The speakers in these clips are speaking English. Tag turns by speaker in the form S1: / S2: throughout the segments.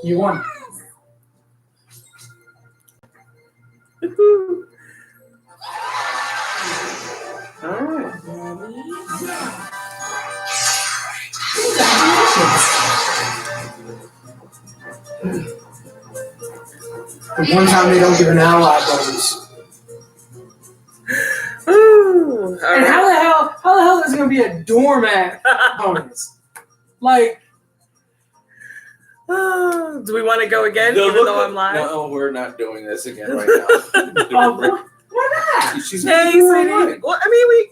S1: You won. All right. The one time they don't give an ally bonus.
S2: Ooh,
S1: And how the hell is there gonna be a doormat bonus? Like,
S2: do we want to go again, even though I'm live?
S3: No, we're not doing this again right now.
S1: why not?
S3: She's
S2: Hey, sweetie. Well, I mean,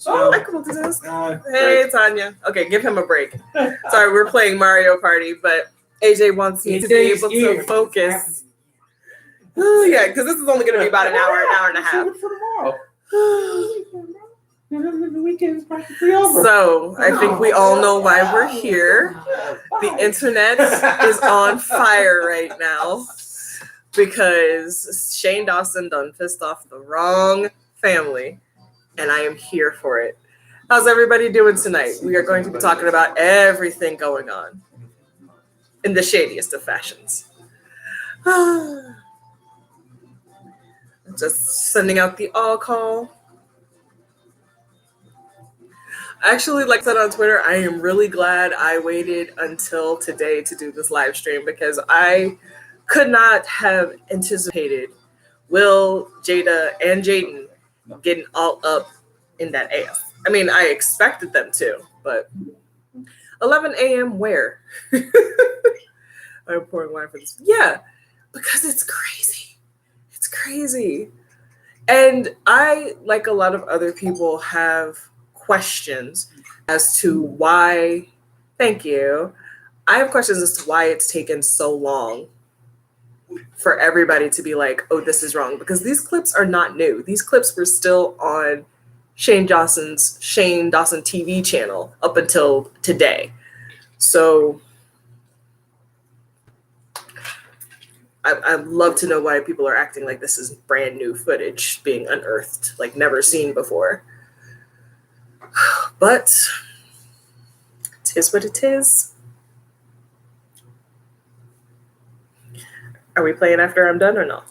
S2: I can do this. Hey,
S3: Break.
S2: Tanya. Okay, give him a break. Sorry, we're playing Mario Party, but AJ wants me to be able to focus. Oh, yeah, because this is only going to be about an hour and a half.
S3: Save it for tomorrow.
S1: The weekend's practically over.
S2: So, I think we all know why we're here. The internet is on fire right now because Shane Dawson done pissed off the wrong family, and I am here for it. How's everybody doing tonight? We are going to be talking about everything going on in the shadiest of fashions. Just sending out the all call. Actually, like I said on Twitter, I am really glad I waited until today to do this live stream because I could not have anticipated Will, Jada, and Jaden getting all up in that ass. I mean, I expected them to, but 11 a.m. where? I'm pouring wine for this. Yeah, because it's crazy. It's crazy. And I, like a lot of other people, have questions as to why, thank you. I have questions as to why it's taken so long for everybody to be like, oh, this is wrong. Because these clips are not new. These clips were still on Shane Dawson's Shane Dawson TV channel up until today. So I'd love to know why people are acting like this is brand new footage being unearthed, like never seen before. But it is what it is. Are we playing after I'm done or no?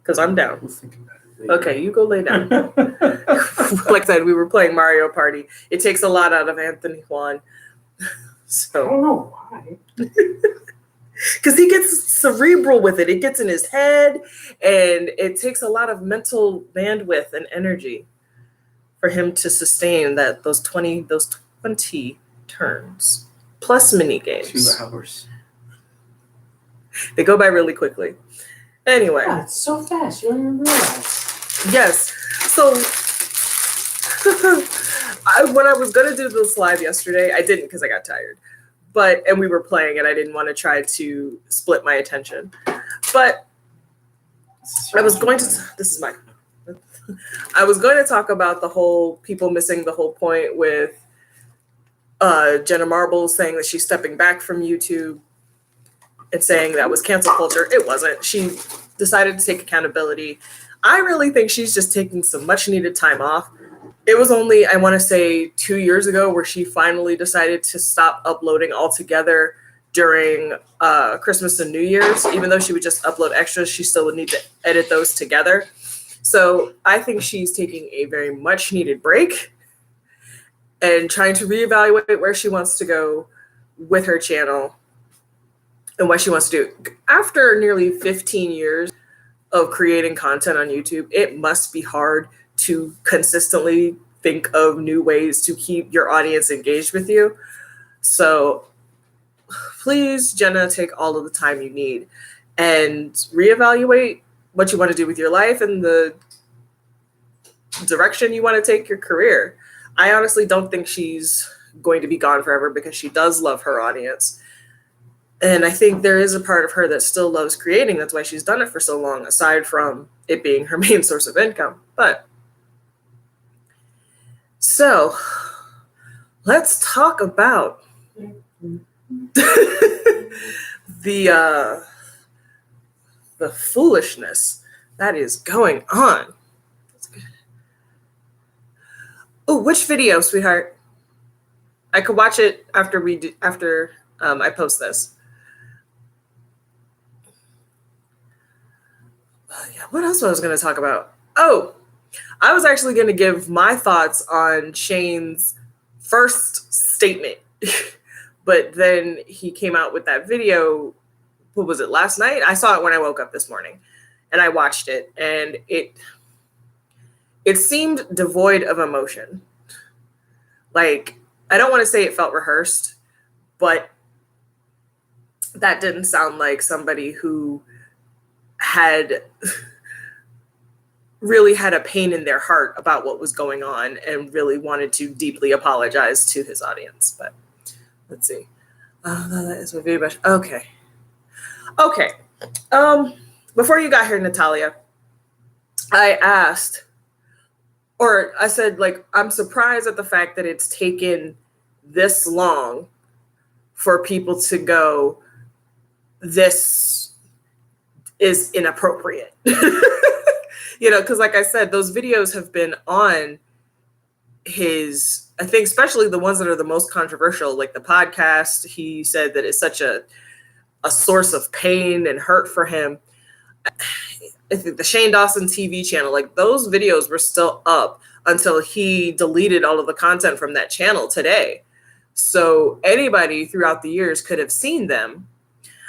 S2: Because I'm down.
S3: We'll think about it later.
S2: Okay, you go lay down. Like I said, we were playing Mario Party. It takes a lot out of Anthony Juan.
S1: I
S2: So,
S1: don't know why.
S2: because he gets cerebral with it. It gets in his head, and it takes a lot of mental bandwidth and energy for him to sustain those 20 turns plus mini games.
S3: 2 hours.
S2: They go by really quickly. Anyway,
S1: God, it's so fast. You don't even realize.
S2: yes. So when I was gonna do this live yesterday, I didn't because I got tired. And we were playing, and I didn't want to try to split my attention. But I was going to. This is mine. I was going to talk about the whole people missing the whole point with Jenna Marbles saying that she's stepping back from YouTube and saying that was cancel culture. It wasn't. She decided to take accountability. I really think she's just taking some much needed time off. It was only, I want to say, 2 years ago where she finally decided to stop uploading altogether during Christmas and New Year's. Even though she would just upload extras, she still would need to edit those together. So I think she's taking a very much needed break and trying to reevaluate where she wants to go with her channel and what she wants to do. After nearly 15 years of creating content on YouTube, it must be hard to consistently think of new ways to keep your audience engaged with you. So please, Jenna, take all of the time you need and reevaluate what you want to do with your life and the direction you want to take your career. I honestly don't think she's going to be gone forever because she does love her audience. And I think there is a part of her that still loves creating. That's why she's done it for so long, aside from it being her main source of income. But so let's talk about the foolishness that is going on. Oh, which video, sweetheart? I could watch it after I post this. Yeah, what else was I going to talk about? Oh, I was actually going to give my thoughts on Shane's first statement, but then he came out with that video. What was it, last night? I saw it when I woke up this morning, and I watched it, and it seemed devoid of emotion. Like, I don't want to say it felt rehearsed, but that didn't sound like somebody who had really had a pain in their heart about what was going on and really wanted to deeply apologize to his audience. But let's see. Oh, no, that is my video. Okay. Before you got here, Natalia, I said, like, I'm surprised at the fact that it's taken this long for people to go, this is inappropriate. Because like I said, those videos have been on his, I think, especially the ones that are the most controversial, like the podcast. He said that it's such a source of pain and hurt for him. I think the Shane Dawson TV channel, like those videos were still up until he deleted all of the content from that channel today. So anybody throughout the years could have seen them.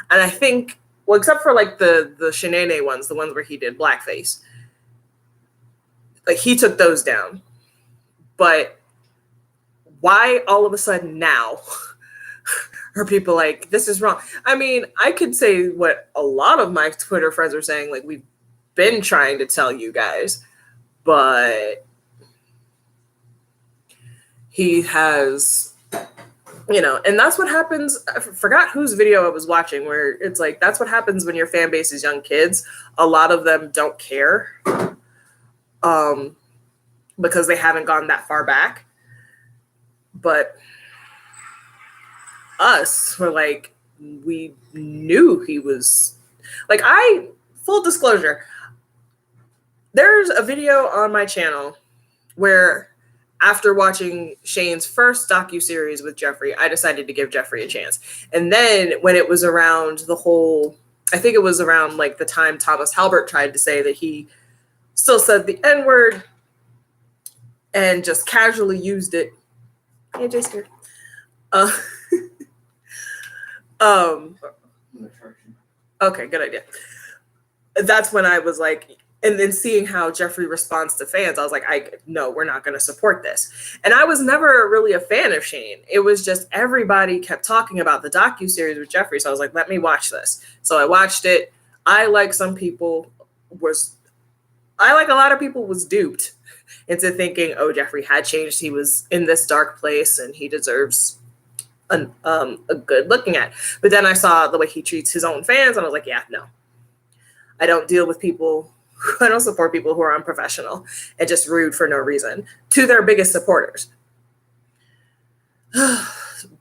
S2: And I think, well, except for like the Shanae ones, the ones where he did blackface, like he took those down. But why all of a sudden now are people like, this is wrong? I mean, I could say what a lot of my Twitter friends are saying, like, we've been trying to tell you guys, but he has, and that's what happens. I forgot whose video I was watching where it's like, that's what happens when your fan base is young kids. A lot of them don't care because they haven't gone that far back. But us were like, we knew he was like, full disclosure, there's a video on my channel where after watching Shane's first docuseries with Jeffree, I decided to give Jeffree a chance. And then when it was around I think it was around like the time Thomas Halbert tried to say that he still said the N-word and just casually used it. Hey, Jay scared. Okay, good idea. That's when I was like, and then seeing how Jeffree responds to fans, I was like, no, we're not going to support this. And I was never really a fan of Shane. It was just everybody kept talking about the docuseries with Jeffree. So I was like, let me watch this. So I watched it. I, like a lot of people, was duped into thinking, oh, Jeffree had changed. He was in this dark place and he deserves a good looking at. But then I saw the way he treats his own fans and I was like, yeah, no. I don't support people who are unprofessional and just rude for no reason to their biggest supporters.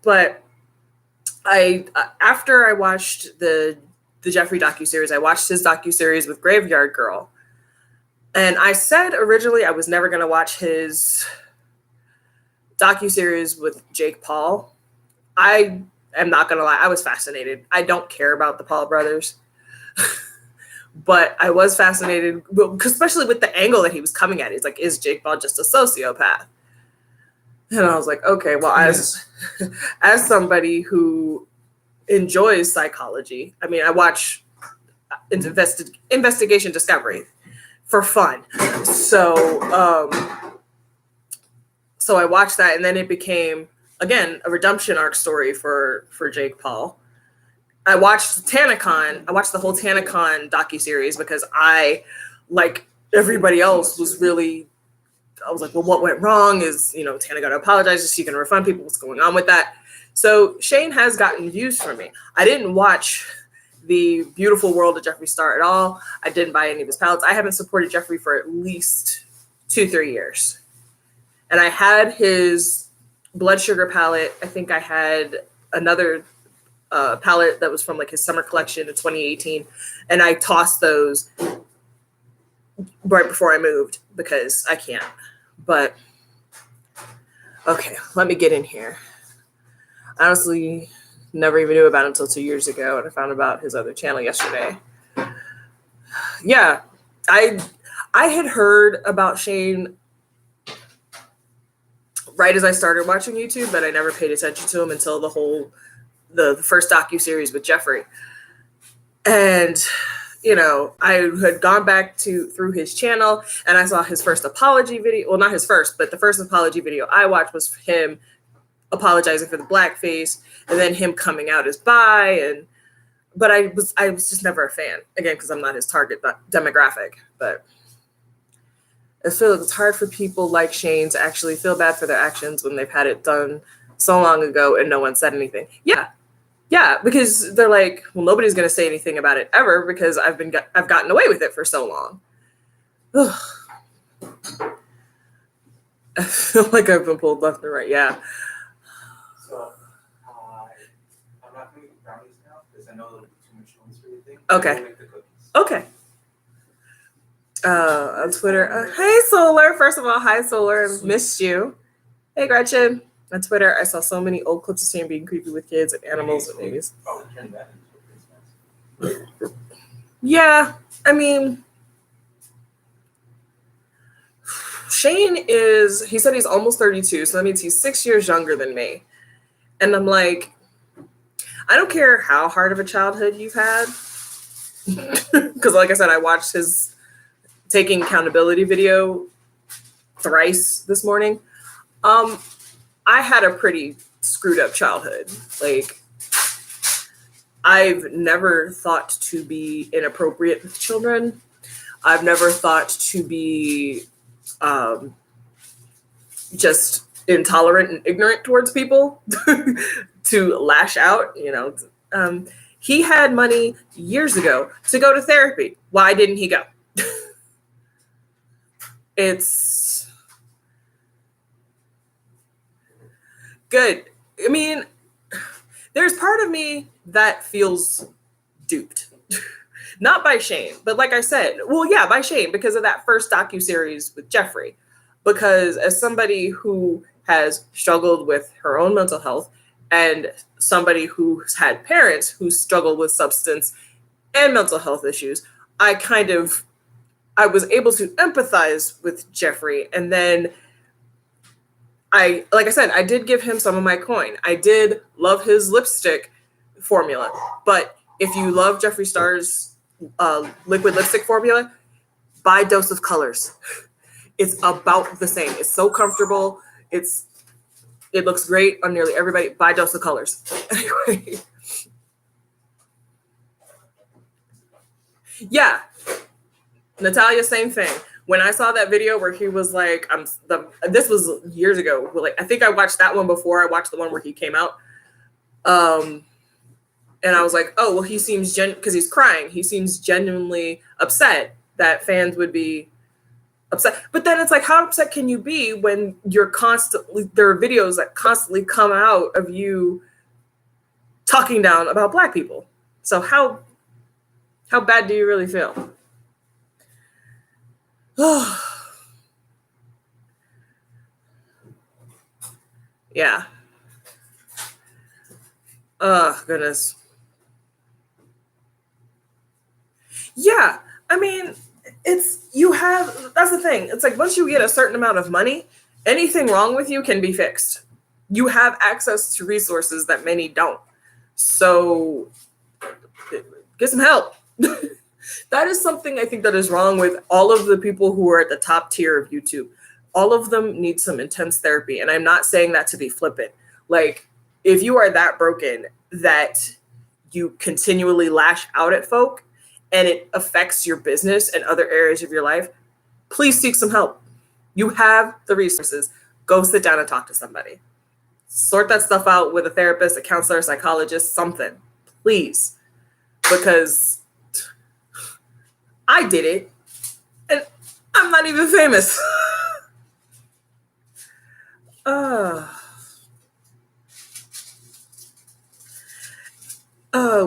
S2: But after I watched the Jeffree docuseries, I watched his docuseries with Graveyard Girl. And I said originally I was never going to watch his docuseries with Jake Paul. I am not going to lie. I was fascinated. I don't care about the Paul brothers. But I was fascinated, especially with the angle that he was coming at. He's like, is Jake Paul just a sociopath? And I was like, okay, well, as somebody who enjoys psychology, I mean, I watch Investigation Discovery for fun. So I watched that, and then it became, again, a redemption arc story for Jake Paul. I watched TanaCon. I watched the whole TanaCon docuseries because I, like everybody else, I was like, well, what went wrong? Is, Tana got to apologize so she can refund people. What's going on with that? So Shane has gotten views from me. I didn't watch the Beautiful World of Jeffree Star at all. I didn't buy any of his palettes. I haven't supported Jeffree for at least 2-3 years. And I had his Blood Sugar palette. I think I had another palette that was from like his summer collection in 2018, and I tossed those right before I moved because I can't. But okay, let me get in here. Honestly, Never even knew about him until 2 years ago, and I found about his other channel yesterday. Yeah, I had heard about Shane right as I started watching YouTube, but I never paid attention to him until the first docuseries with Jeffree. And I had gone back through his channel, and I saw his first apology video. Well, not his first, but the first apology video I watched was him apologizing for the blackface, and then him coming out as bi. But I was just never a fan, again, because I'm not his target demographic. But I feel like it's hard for people like Shane to actually feel bad for their actions when they've had it done so long ago and no one said anything. Yeah, because they're like, well, nobody's going to say anything about it ever because I've gotten away with it for so long. Ugh. I feel like I've been pulled left and right. Yeah.
S4: So, I'm not going to make brownies now because I know there'll be too much noise for anything.
S2: Okay.
S4: I'll make the cookies.
S2: Okay. On Twitter, hey Solar. First of all, hi Solar. Missed you. Hey Gretchen. On Twitter, I saw so many old clips of Shane being creepy with kids and animals and babies.
S4: Oh, turn that into a Christmas.
S2: Yeah, I mean, Shane he said he's almost 32, so that means he's 6 years younger than me. And I'm like, I don't care how hard of a childhood you've had. Because like I said, I watched his taking accountability video thrice this morning. I had a pretty screwed up childhood. Like, I've never thought to be inappropriate with children. I've never thought to be just intolerant and ignorant towards people, to lash out, He had money years ago to go to therapy. Why didn't he go? It's good. I mean, there's part of me that feels duped. Not by Shane, but like I said, well, yeah, by Shane, because of that first docuseries with Jeffree. Because as somebody who has struggled with her own mental health and somebody who's had parents who struggle with substance and mental health issues, I was able to empathize with Jeffree. And then like I said, I did give him some of my coin. I did love his lipstick formula. But if you love Jeffree Star's liquid lipstick formula, buy Dose of Colors. It's about the same. It's so comfortable. It looks great on nearly everybody. Buy Dose of Colors. Anyway. Yeah. Natalia, same thing. When I saw that video where he was like, this was years ago. Like, I think I watched that one before I watched the one where he came out. And I was like, oh, well, he seems because he's crying. He seems genuinely upset that fans would be upset. But then it's like, how upset can you be when there are videos that constantly come out of you talking down about Black people? So how bad do you really feel? Yeah. Oh, goodness. Yeah. I mean, that's the thing. It's like, once you get a certain amount of money, anything wrong with you can be fixed. You have access to resources that many don't. So get some help. That is something I think that is wrong with all of the people who are at the top tier of YouTube. All of them need some intense therapy. And I'm not saying that to be flippant. Like, if you are that broken that you continually lash out at folk and it affects your business and other areas of your life, please seek some help. You have the resources. Go sit down and talk to somebody. Sort that stuff out with a therapist, a counselor, a psychologist, something. Please. Because I did it, and I'm not even famous.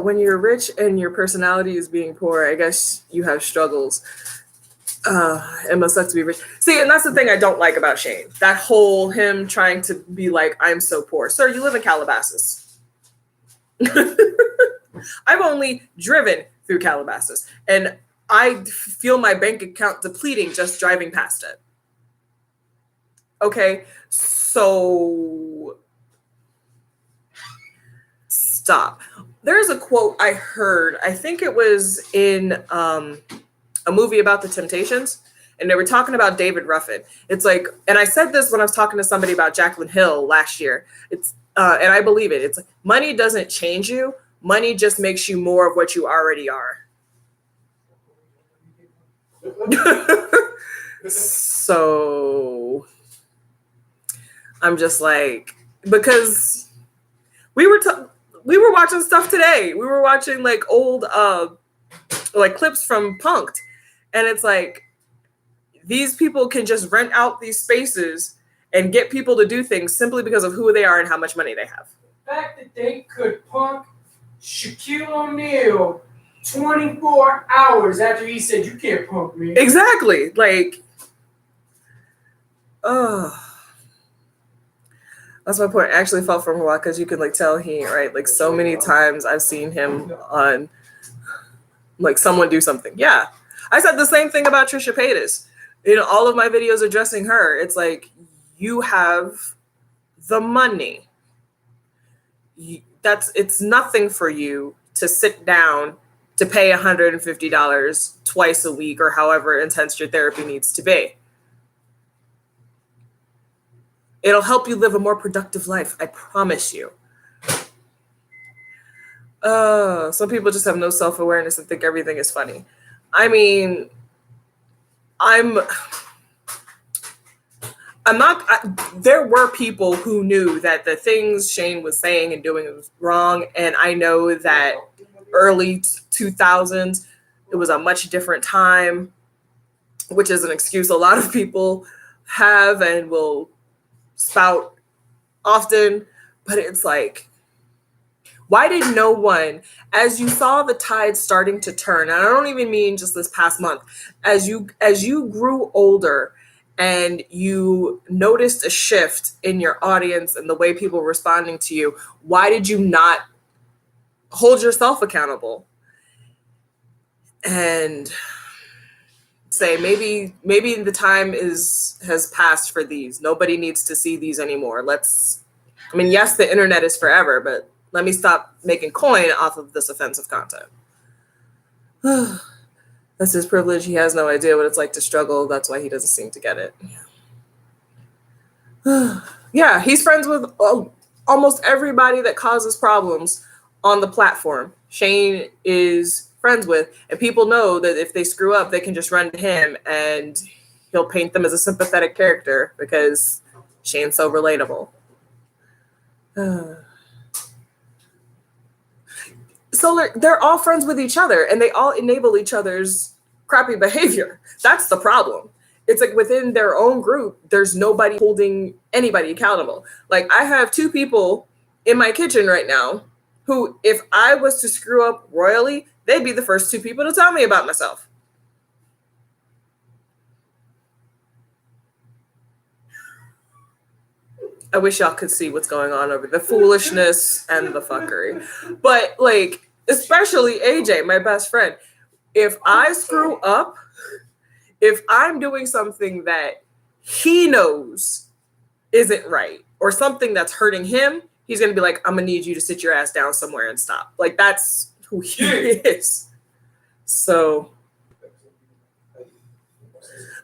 S2: When you're rich and your personality is being poor, I guess you have struggles. It must suck to be rich. See, and that's the thing I don't like about Shane. That whole him trying to be like, I'm so poor. Sir, you live in Calabasas. I've only driven through Calabasas, and I feel my bank account depleting just driving past it. Okay, so stop. There's a quote I heard, I think it was in a movie about the Temptations, and they were talking about David Ruffin. It's like, and I said this when I was talking to somebody about Jaclyn Hill last year. It's and I believe it. It's like, money doesn't change you. Money just makes you more of what you already are. So I'm just like, because we were watching stuff today. We were watching like old like clips from Punk'd, and it's like these people can just rent out these spaces and get people to do things simply because of who they are and how much money they have.
S1: The fact that they could punk Shaquille O'Neal 24 hours after he said, "You can't punk me."
S2: Exactly. Like, that's my point. I actually felt for him a while because you can like tell he ain't right. Like so many times I've seen him on like someone do something. Yeah. I said the same thing about Trisha Paytas. You know, all of my videos addressing her. It's like, you have the money. It's nothing for you to sit down to pay $150 twice a week or however intense your therapy needs to be. It'll help you live a more productive life, I promise you. Some people just have no self-awareness and think everything is funny. I mean, there were people who knew that the things Shane was saying and doing was wrong. And I know that early 2000s, it was a much different time, which is an excuse a lot of people have and will spout often. But it's like, why did no one, as you saw the tide starting to turn, and I don't even mean just this past month, as you grew older and you noticed a shift in your audience and the way people were responding to you, why did you not hold yourself accountable and say, maybe the time has passed for these. Nobody needs to see these anymore. Yes, the internet is forever, but let me stop making coin off of this offensive content. That's his privilege. He has no idea what it's like to struggle. That's why he doesn't seem to get it. Yeah, he's friends with almost everybody that causes problems on the platform. Shane is friends with, and people know that if they screw up, they can just run to him and he'll paint them as a sympathetic character because Shane's so relatable. So they're all friends with each other and they all enable each other's crappy behavior. That's the problem. It's like within their own group, there's nobody holding anybody accountable. Like I have two people in my kitchen right now who, if I was to screw up royally, they'd be the first two people to tell me about myself. I wish y'all could see what's going on over the foolishness and the fuckery. But like, especially AJ, my best friend, if I screw up, if I'm doing something that he knows isn't right or something that's hurting him, he's going to be like, I'm going to need you to sit your ass down somewhere and stop. Like, that's who he is. So,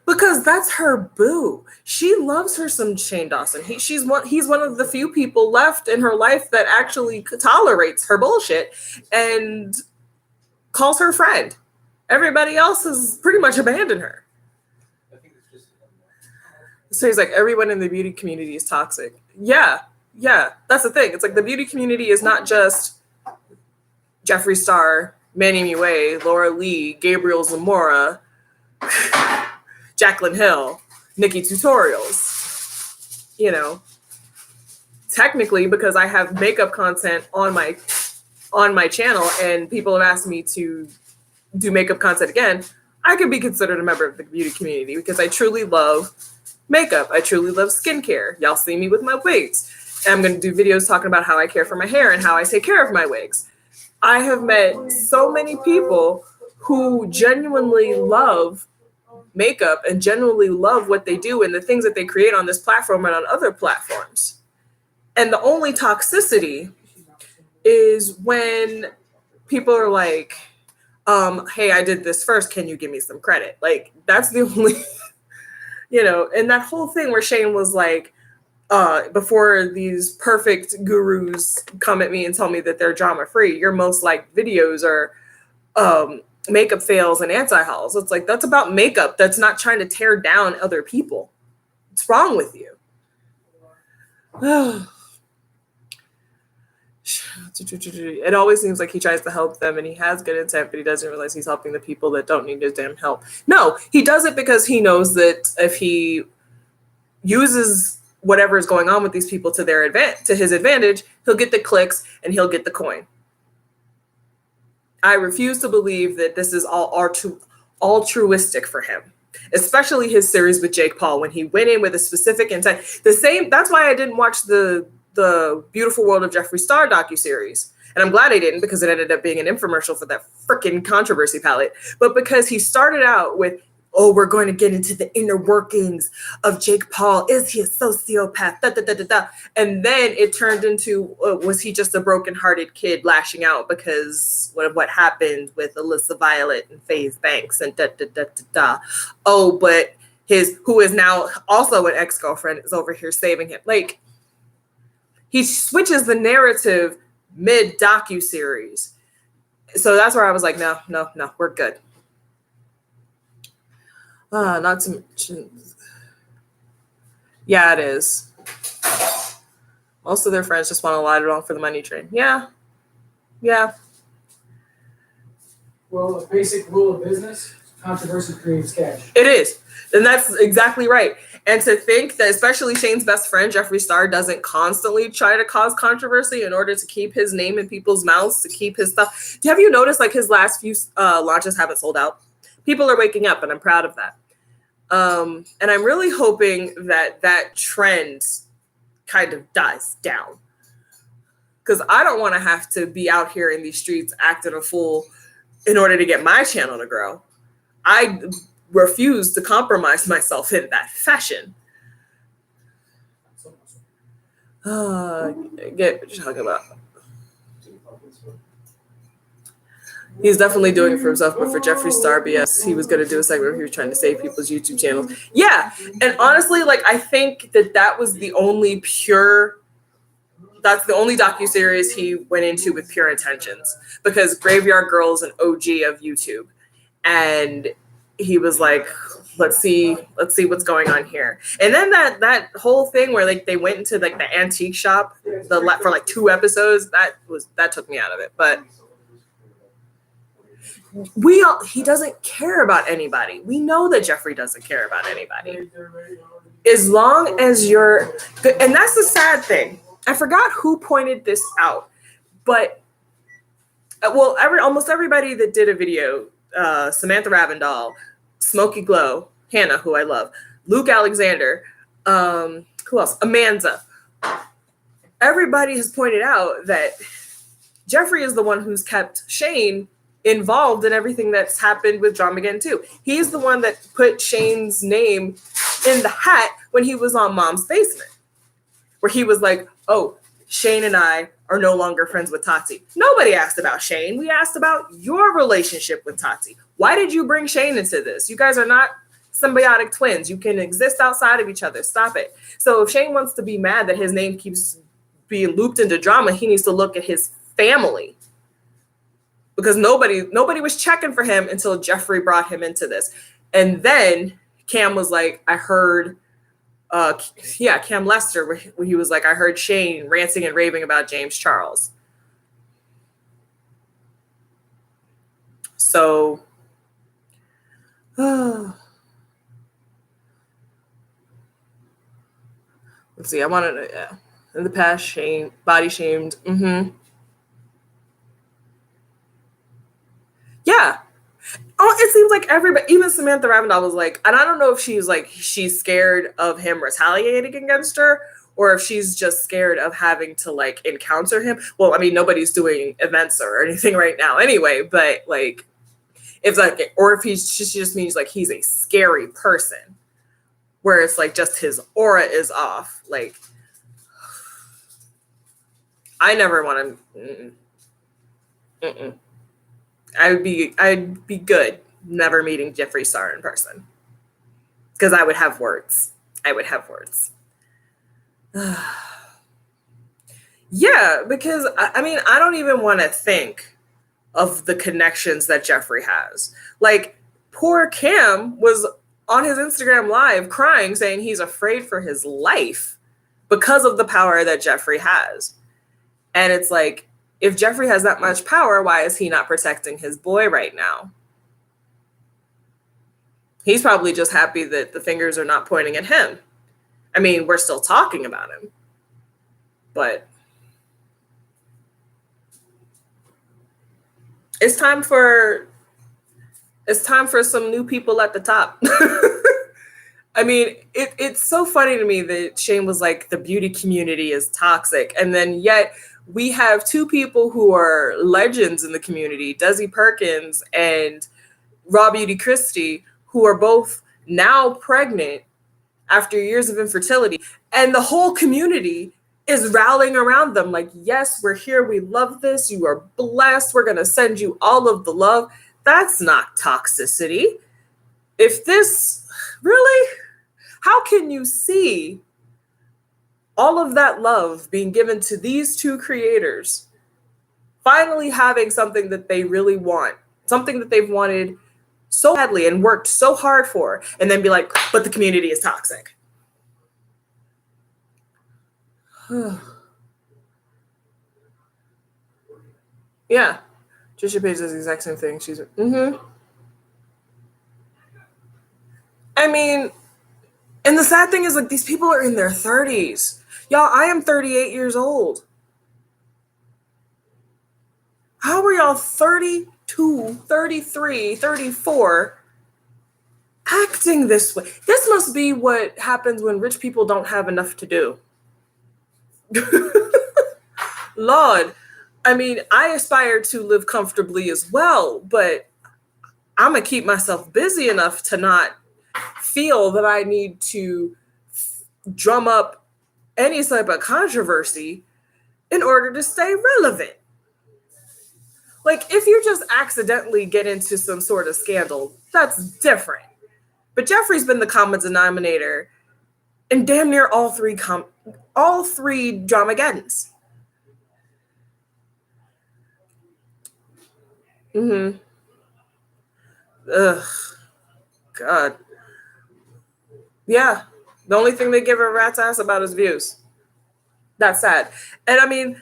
S2: because that's her boo. She loves her some Shane Dawson. He's one of the few people left in her life that actually tolerates her bullshit and calls her friend. Everybody else has pretty much abandoned her.
S4: I think it's just.
S2: So he's like, everyone in the beauty community is toxic. Yeah, that's the thing. It's like the beauty community is not just Jeffree Star, Manny Mue, Laura Lee, Gabriel Zamora, Jaclyn Hill, Nikki Tutorials. You know, technically, because I have makeup content on my channel and people have asked me to do makeup content again, I could be considered a member of the beauty community because I truly love makeup. I truly love skincare. Y'all see me with my wigs. And I'm going to do videos talking about how I care for my hair and how I take care of my wigs. I have met so many people who genuinely love makeup and genuinely love what they do and the things that they create on this platform and on other platforms. And the only toxicity is when people are like, hey, I did this first. Can you give me some credit? Like, that's the only, and that whole thing where Shane was like, before these perfect gurus come at me and tell me that they're drama free, your most liked videos are makeup fails and anti-hauls. It's like, that's about makeup. That's not trying to tear down other people. What's wrong with you? It always seems like he tries to help them and he has good intent, but he doesn't realize he's helping the people that don't need his damn help. No, he does it because he knows that if he uses whatever is going on with these people to his advantage, he'll get the clicks and he'll get the coin. I refuse to believe that this is all altruistic for him, especially his series with Jake Paul when he went in with a specific intent. That's why I didn't watch the Beautiful World of Jeffree Star docuseries. And I'm glad I didn't, because it ended up being an infomercial for that freaking controversy palette. But because he started out with, oh, we're going to get into the inner workings of Jake Paul. Is he a sociopath? Da, da, da, da, da. And then it turned into, was he just a brokenhearted kid lashing out because of what happened with Alyssa Violet and FaZe Banks and da, da, da, da, da. Oh, but who is now also an ex-girlfriend is over here saving him. Like, he switches the narrative mid docuseries. So that's where I was like, no, we're good. Not to mention, yeah, it is. Most of their friends just want to light it on for the money train. Yeah.
S1: Well, a basic rule of business: controversy creates cash.
S2: It is, and that's exactly right. And to think that especially Shane's best friend, Jeffree Star, doesn't constantly try to cause controversy in order to keep his name in people's mouths, to keep his stuff. Have you noticed like his last few launches haven't sold out? People are waking up, and I'm proud of that. And I'm really hoping that trend kind of dies down, because I don't want to have to be out here in these streets acting a fool in order to get my channel to grow. I refuse to compromise myself in that fashion. Get what you're talking about. He's definitely doing it for himself, but for Jeffree Star BS, he was going to do a segment where he was trying to save people's YouTube channels. Yeah, and honestly, like, I think that was the only that's the only docuseries he went into with pure intentions, because Graveyard Girl is an OG of YouTube, and he was like, let's see what's going on here. And then that whole thing where like they went into like the antique shop for like 2 episodes, that took me out of it, but he doesn't care about anybody. We know that Jeffree doesn't care about anybody. As long as you're good. And that's the sad thing. I forgot who pointed this out, but almost everybody that did a video, Samantha Ravindall, Smokey Glow, Hannah, who I love, Luke Alexander, who else? Amanda. Everybody has pointed out that Jeffree is the one who's kept Shane involved in everything that's happened with Dramageddon 2. He's the one that put Shane's name in the hat when he was on Mom's Basement, where he was like, oh, Shane and I are no longer friends with Tati. Nobody asked about Shane. We asked about your relationship with Tati. Why did you bring Shane into this? You guys are not symbiotic twins. You can exist outside of each other. Stop it. So if Shane wants to be mad that his name keeps being looped into drama, he needs to look at his family. Because nobody was checking for him until Jeffree brought him into this. And then Cam was like, I heard, Cam Lester, where he was like, I heard Shane ranting and raving about James Charles. So, let's see, I wanted to, in the past, body shamed. Yeah. Oh, it seems like everybody, even Samantha Ravindall was like, and I don't know if she's scared of him retaliating against her, or if she's just scared of having to like encounter him. Well, I mean, nobody's doing events or anything right now anyway, but like, if like, or if she just means like he's a scary person, where it's like just his aura is off. Like, I never want to. I'd be good never meeting Jeffree Star in person, because I would have words. Yeah, because I mean, I don't even want to think of the connections that Jeffree has. Like, poor Cam was on his Instagram live crying, saying he's afraid for his life because of the power that Jeffree has. And it's like, if Jeffree has that much power, why is he not protecting his boy right now? He's probably just happy that the fingers are not pointing at him. I mean, we're still talking about him, but it's time for some new people at the top. I mean, it's so funny to me that Shane was like, the beauty community is toxic. And then yet we have two people who are legends in the community, Desi Perkins and Raw Beauty Christie, who are both now pregnant after years of infertility. And the whole community is rallying around them like, yes, we're here. We love this. You are blessed. We're going to send you all of the love. That's not toxicity. If this really, how can you see all of that love being given to these two creators, finally having something that they really want, something that they've wanted so badly and worked so hard for, and then be like, but the community is toxic? Yeah. Trisha Paytas does the exact same thing. She's I mean, and the sad thing is, like, these people are in their 30s. Y'all, I am 38 years old. How are y'all 32, 33, 34 acting this way? This must be what happens when rich people don't have enough to do. Lord, I mean, I aspire to live comfortably as well, but I'm going to keep myself busy enough to not feel that I need to drum up any type of controversy in order to stay relevant. Like, if you just accidentally get into some sort of scandal, that's different. But Jeffree's been the common denominator in damn near all three Dramageddons. Ugh. God. Yeah. The only thing they give a rat's ass about is views. That's sad. And I mean,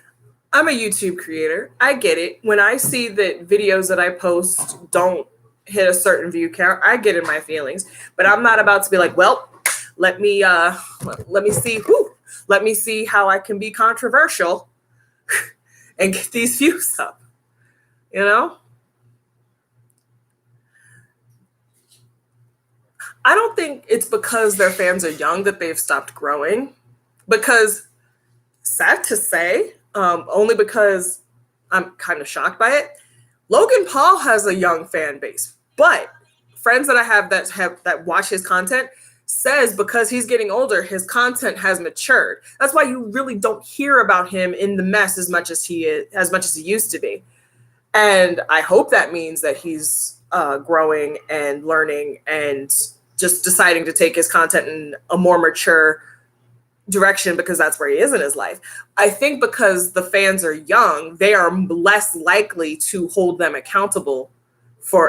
S2: I'm a YouTube creator. I get it. When I see that videos that I post don't hit a certain view count, I get in my feelings. But I'm not about to be like, well, let me see how I can be controversial and get these views up. You know? I don't think it's because their fans are young that they've stopped growing. Because, sad to say, only because I'm kind of shocked by it, Logan Paul has a young fan base. But friends that I have that watch his content says because he's getting older, his content has matured. That's why you really don't hear about him in the mess as much as he used to be. And I hope that means that he's growing and learning and just deciding to take his content in a more mature direction, because that's where he is in his life. I think because the fans are young, they are less likely to hold them accountable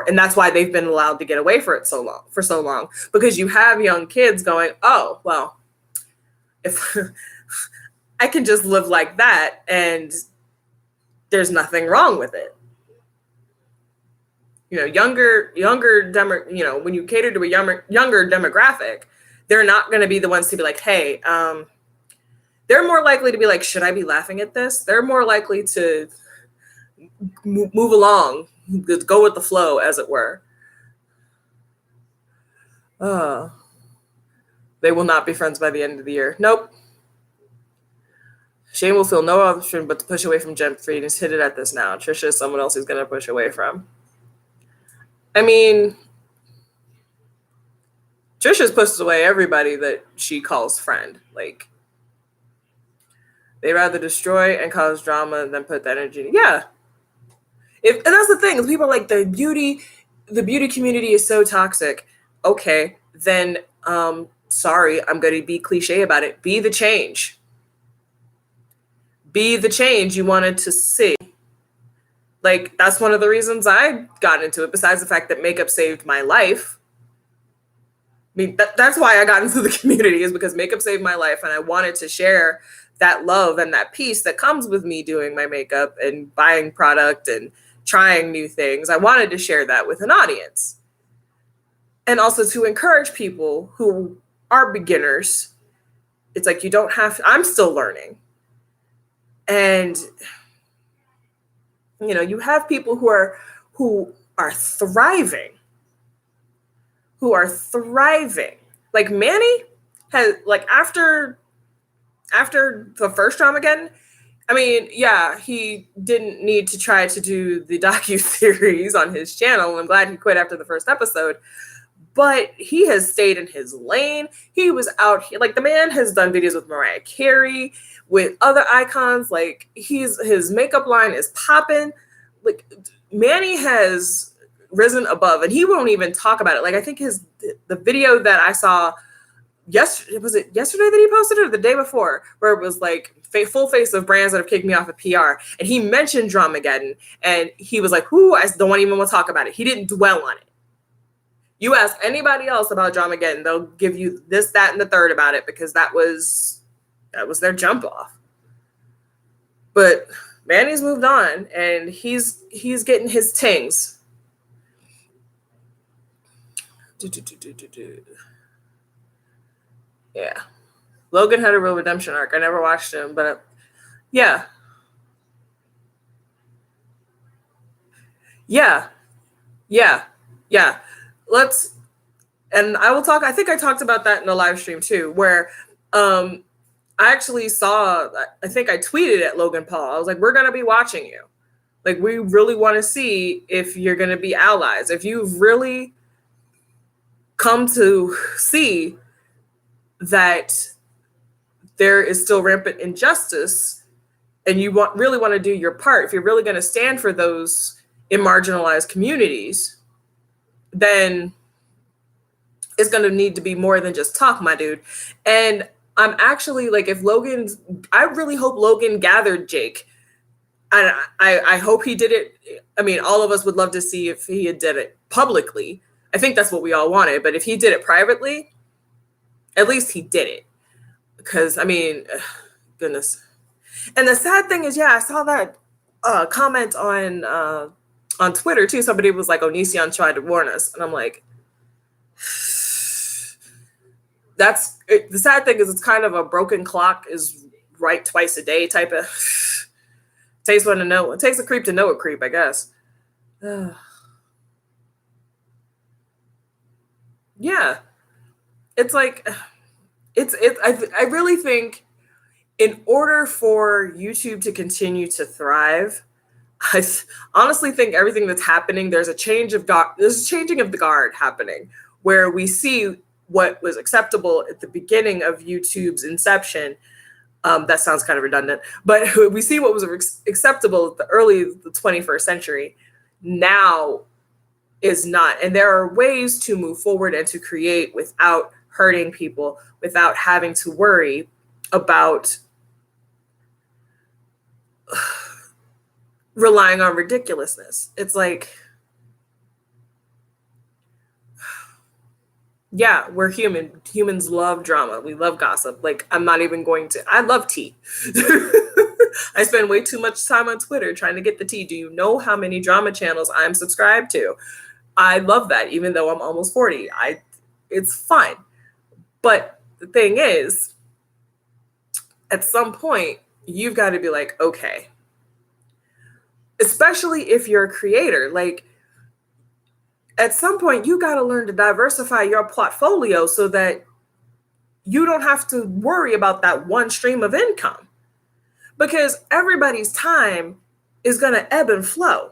S2: and that's why they've been allowed to get away for so long. Because you have young kids going, oh, well, if I can just live like that and there's nothing wrong with it. You know, when you cater to a younger demographic, they're not going to be the ones to be like, hey, they're more likely to be like, should I be laughing at this? They're more likely to move along, go with the flow, as it were. They will not be friends by the end of the year. Nope. Shane will feel no option but to push away from Jeffrey and he's hit it at this now. Trisha is someone else he's going to push away from. I mean, Trisha's pushed away everybody that she calls friend. Like, they rather destroy and cause drama than put that energy. Yeah. And that's the thing. People are like, the beauty community is so toxic. Okay, then sorry, I'm going to be cliche about it. Be the change. Be the change you wanted to see. Like, that's one of the reasons I got into it, besides the fact that makeup saved my life. I mean, that's why I got into the community, is because makeup saved my life, and I wanted to share that love and that peace that comes with me doing my makeup and buying product and trying new things. I wanted to share that with an audience. And also to encourage people who are beginners. It's like, you don't have to, I'm still learning. And, you know, you have people who are thriving. Like Manny has, like, after the first Dramageddon, I mean, yeah, he didn't need to try to do the docu-series on his channel. I'm glad he quit after the first episode. But he has stayed in his lane. He was out here. Like, the man has done videos with Mariah Carey, with other icons. Like, his makeup line is popping. Like, Manny has risen above, and he won't even talk about it. Like, I think the video that I saw yesterday, was it yesterday that he posted it or the day before, where it was like full face of brands that have kicked me off of PR, and he mentioned Dramageddon, and he was like, "Who? I don't even want to talk about it." He didn't dwell on it. You ask anybody else about Dramageddon, they'll give you this, that, and the third about it, because that was their jump off. But Manny's moved on, and he's getting his tings. Yeah. Logan had a real redemption arc. I never watched him, but yeah. And I will talk, I think I talked about that in the live stream too, where I actually saw, I think I tweeted at Logan Paul. I was like, we're going to be watching you. Like, we really want to see if you're going to be allies. If you've really come to see that there is still rampant injustice and you really want to do your part, if you're really going to stand for those marginalized communities, then it's going to need to be more than just talk, my dude. And I'm actually like, I really hope Logan gathered Jake. And I hope he did it. I mean, all of us would love to see if he had did it publicly. I think that's what we all wanted. But if he did it privately, at least he did it. Because, I mean, goodness. And the sad thing is, yeah, I saw that comment on Twitter too. Somebody was like, Onision tried to warn us. And I'm like, the sad thing is, it's kind of a broken clock is right twice a day type of. Takes one to know. It takes a creep to know a creep, I guess. Yeah, it's like, I really think in order for YouTube to continue to thrive, I honestly think everything that's happening, there's a changing of the guard happening, where we see what was acceptable at the beginning of YouTube's inception. That sounds kind of redundant, but we see what was acceptable at the early the 21st century now is not. And there are ways to move forward and to create without hurting people, without having to worry about relying on ridiculousness. It's like, yeah, we're human. Humans love drama. We love gossip. Like, I'm not even going to, I love tea. I spend way too much time on Twitter trying to get the tea. Do you know how many drama channels I'm subscribed to? I love that, even though I'm almost 40. It's fine. But the thing is, at some point, you've got to be like, okay, especially if you're a creator, like, at some point, you got to learn to diversify your portfolio so that you don't have to worry about that one stream of income. because everybody's time is going to ebb and flow.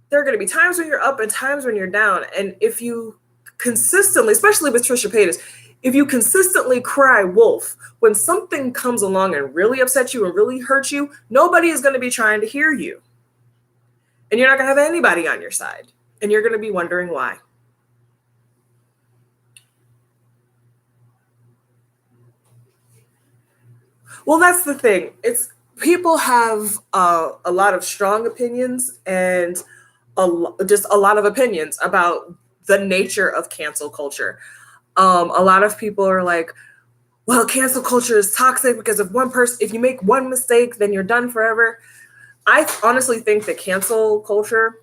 S2: There are going to be times when you're up and times when you're down. And if you consistently, especially with Trisha Paytas, if you consistently cry wolf when something comes along and really upsets you and really hurts you, nobody is going to be trying to hear you. And you're not going to have anybody on your side. And you're going to be wondering why. Well, that's the thing. It's people have a lot of strong opinions and just a lot of opinions about the nature of cancel culture. A lot of people are like, well, cancel culture is toxic because if you make one mistake, then you're done forever. I honestly think that cancel culture,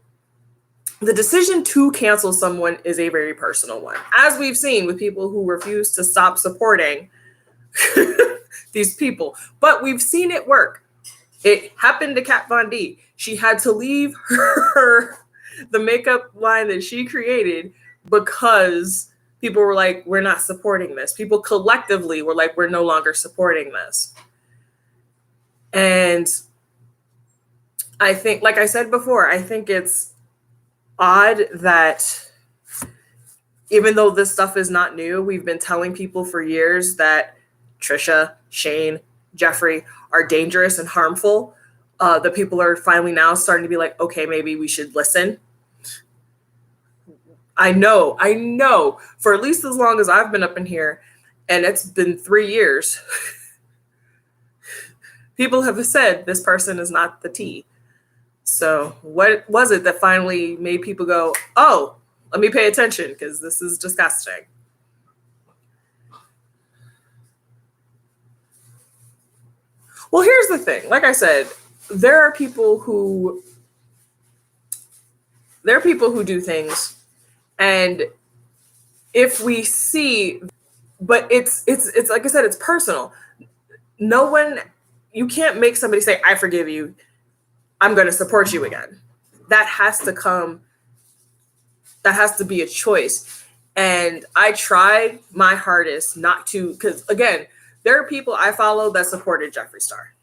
S2: the decision to cancel someone is a very personal one, as we've seen with people who refuse to stop supporting these people. But we've seen it work. It happened to Kat Von D. She had to leave the makeup line that she created because people were like, we're not supporting this. People collectively were like, we're no longer supporting this. And I think, like I said before, I think it's odd that even though this stuff is not new, we've been telling people for years that Trisha, Shane, Jeffree are dangerous and harmful. The people are finally now starting to be like, okay, maybe we should listen. I know for at least as long as I've been up in here, and it's been 3 years, people have said this person is not the tea. So what was it that finally made people go, oh, let me pay attention because this is disgusting? Well, here's the thing. Like I said, there are people who do things, and if we see, but it's like I said, it's personal. No one, you can't make somebody say, I forgive you, I'm going to support you again. That has to be a choice. And I tried my hardest not to, because again, there are people I follow that supported Jeffree Star.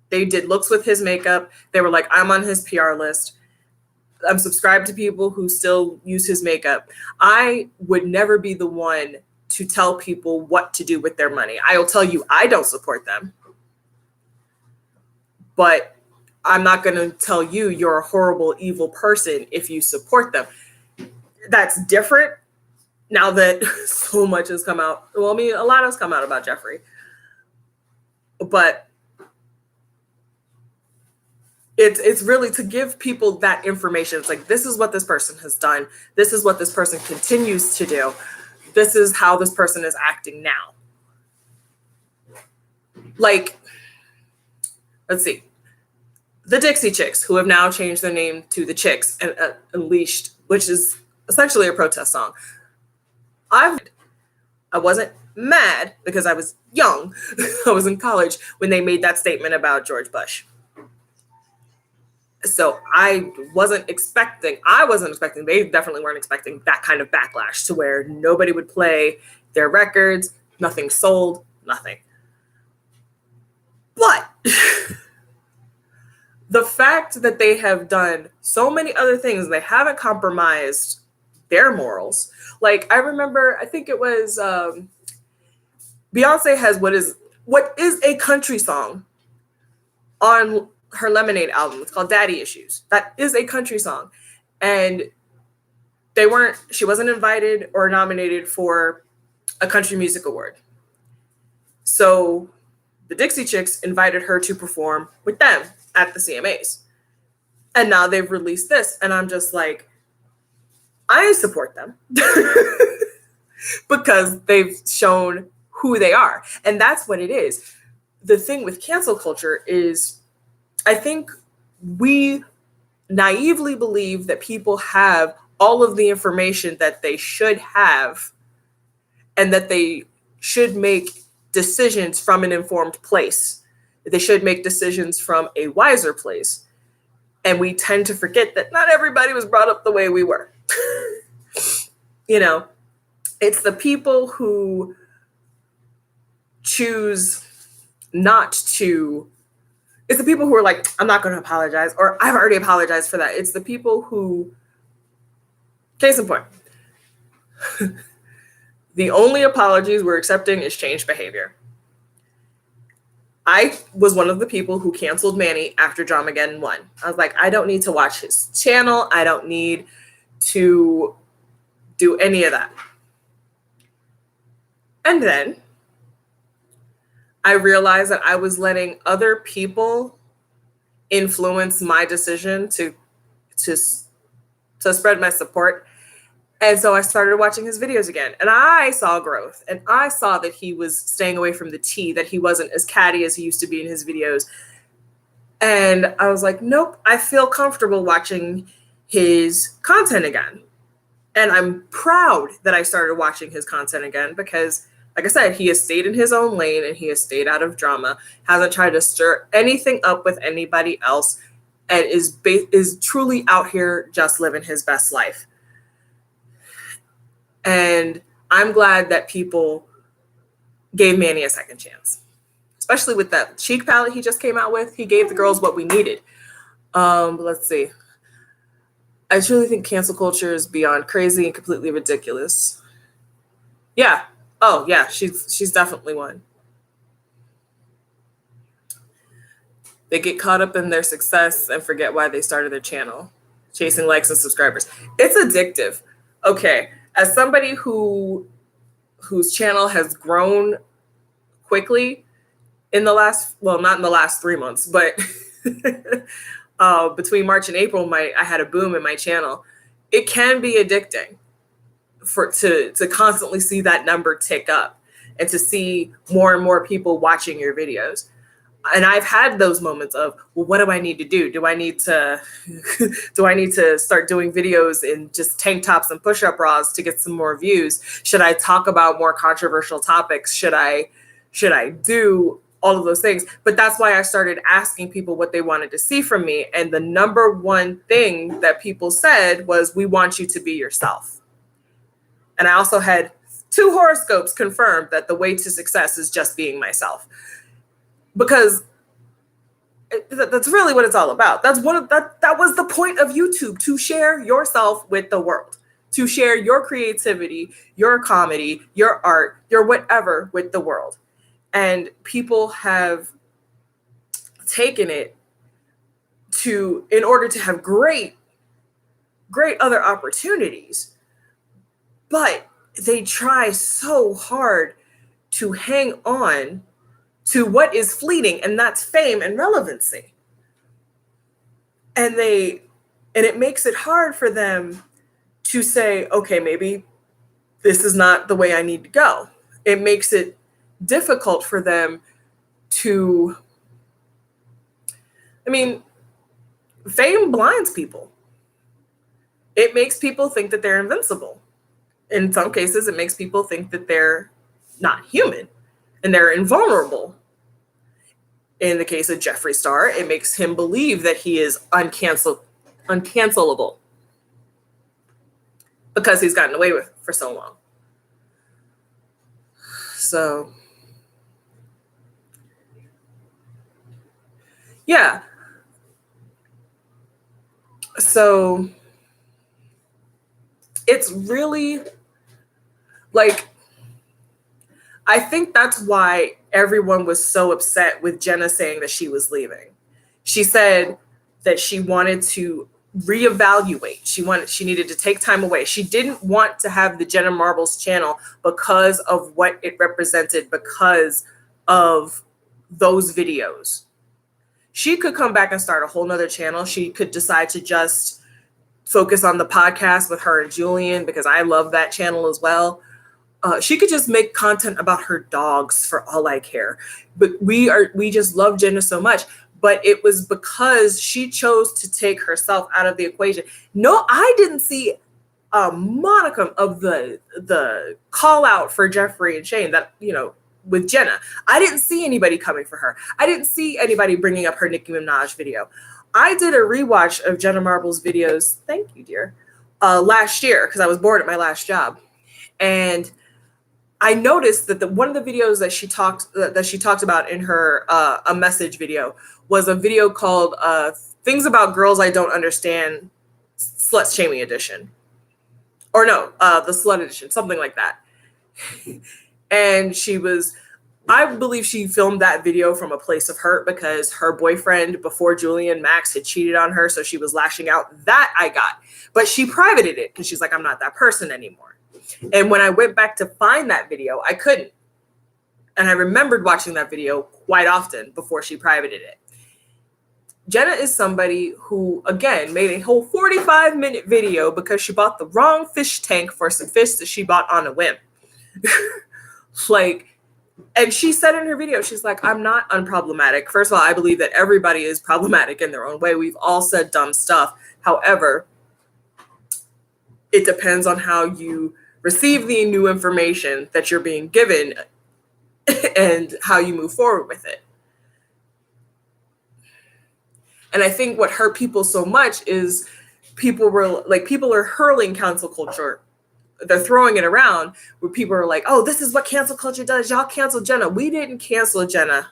S2: They did looks with his makeup. They were like, I'm on his PR list. I'm subscribed to people who still use his makeup. I would never be the one to tell people what to do with their money. I'll tell you, I don't support them. But I'm not going to tell you you're a horrible, evil person if you support them. That's different now that so much has come out. Well, I mean, a lot has come out about Jeffree. But it's really to give people that information. It's like, this is what this person has done. This is what this person continues to do. This is how this person is acting now. Like, let's see. The Dixie Chicks, who have now changed their name to the Chicks and Unleashed, which is essentially a protest song. I wasn't mad because I was young. I was in college when they made that statement about George Bush. So I wasn't expecting, they definitely weren't expecting that kind of backlash to where nobody would play their records, nothing sold, nothing. But the fact that they have done so many other things, they haven't compromised their morals. Like, I remember, I think it was Beyonce has what is a country song on her Lemonade album. It's called Daddy Issues. That is a country song. And she wasn't invited or nominated for a country music award. So the Dixie Chicks invited her to perform with them at the CMAs. And now they've released this. And I'm just like, I support them because they've shown who they are. And that's what it is. The thing with cancel culture is, I think we naively believe that people have all of the information that they should have and that they should make decisions from an informed place. They should make decisions from a wiser place. And we tend to forget that not everybody was brought up the way we were. You know, it's the people who choose not to it's the people who are like, I'm not going to apologize, or I've already apologized for that. It's the people who, case in point, the only apologies we're accepting is changed behavior. I was one of the people who canceled Manny after Dramageddon 1. I was like, I don't need to watch his channel. I don't need to do any of that. And then I realized that I was letting other people influence my decision to spread my support. And so I started watching his videos again, and I saw growth, and I saw that he was staying away from the tea, that he wasn't as catty as he used to be in his videos. And I was like, nope, I feel comfortable watching his content again. And I'm proud that I started watching his content again because, like I said, he has stayed in his own lane and he has stayed out of drama, hasn't tried to stir anything up with anybody else, and is truly out here just living his best life. And I'm glad that people gave Manny a second chance, especially with that cheek palette he just came out with. He gave the girls what we needed. Let's see. I truly think cancel culture is beyond crazy and completely ridiculous. Yeah. Oh, yeah. She's definitely one. They get caught up in their success and forget why they started their channel, chasing likes and subscribers. It's addictive. Okay. As somebody whose channel has grown quickly in the last, well, not in the last 3 months, but between March and April, I had a boom in my channel. It can be addicting to constantly see that number tick up and to see more and more people watching your videos. And I've had those moments of, well, what do I need to do? Do I need to start doing videos in just tank tops and push-up bras to get some more views? Should I talk about more controversial topics? Should I do all of those things? But that's why I started asking people what they wanted to see from me. And the number one thing that people said was, we want you to be yourself. And I also had 2 horoscopes confirm that the way to success is just being myself. Because that's really what it's all about. That was the point of YouTube, to share yourself with the world, to share your creativity, your comedy, your art, your whatever with the world. And people have taken it in order to have great other opportunities, but they try so hard to hang on to what is fleeting, and that's fame and relevancy. And it makes it hard for them to say, okay, maybe this is not the way I need to go. It makes it difficult for them to, fame blinds people. It makes people think that they're invincible. In some cases, it makes people think that they're not human and they're invulnerable. In the case of Jeffree Star, it makes him believe that he is uncancelable because he's gotten away with for so long. So, yeah. So, it's really I think that's why everyone was so upset with Jenna saying that she was leaving. She said that she wanted to reevaluate. She needed to take time away. She didn't want to have the Jenna Marbles channel because of what it represented, because of those videos. She could come back and start a whole nother channel. She could decide to just focus on the podcast with her and Julian, because I love that channel as well. She could just make content about her dogs for all I care. But we just love Jenna so much. But it was because she chose to take herself out of the equation. No, I didn't see a modicum of the call out for Jeffree and Shane that, with Jenna. I didn't see anybody coming for her. I didn't see anybody bringing up her Nicki Minaj video. I did a rewatch of Jenna Marbles' videos. Thank you, dear. Last year, because I was bored at my last job. And I noticed that one of the videos that she talked about in her a message video was a video called "Things About Girls I Don't Understand," Slut Shaming Edition, or no, the Slut Edition, something like that. And I believe she filmed that video from a place of hurt because her boyfriend before Julian, Max, had cheated on her, so she was lashing out. That I got, but she privated it because she's like, I'm not that person anymore. And when I went back to find that video, I couldn't. And I remembered watching that video quite often before she privated it. Jenna is somebody who, again, made a whole 45-minute video because she bought the wrong fish tank for some fish that she bought on a whim. And she said in her video, she's like, I'm not unproblematic. First of all, I believe that everybody is problematic in their own way. We've all said dumb stuff. However, it depends on how you receive the new information that you're being given and how you move forward with it. And I think what hurt people so much is people are hurling cancel culture. They're throwing it around where people are like, oh, this is what cancel culture does. Y'all cancel Jenna. We didn't cancel Jenna.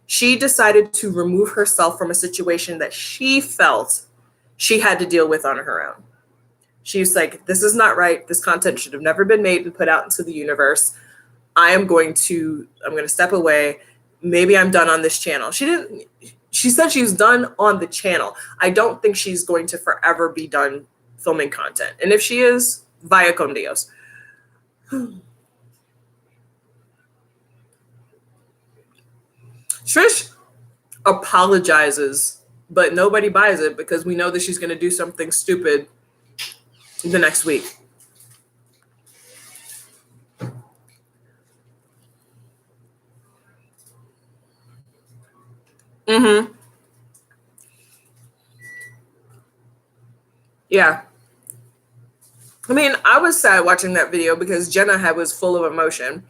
S2: She decided to remove herself from a situation that she felt she had to deal with on her own. She's like, this is not right. This content should have never been made and put out into the universe. I'm going to step away. Maybe I'm done on this channel. She said she's done on the channel. I don't think she's going to forever be done filming content. And if she is, vaya con Dios. Trish apologizes, but nobody buys it because we know that she's going to do something stupid the next week. Mm-hmm. Yeah. I mean, I was sad watching that video because Jenna was full of emotion.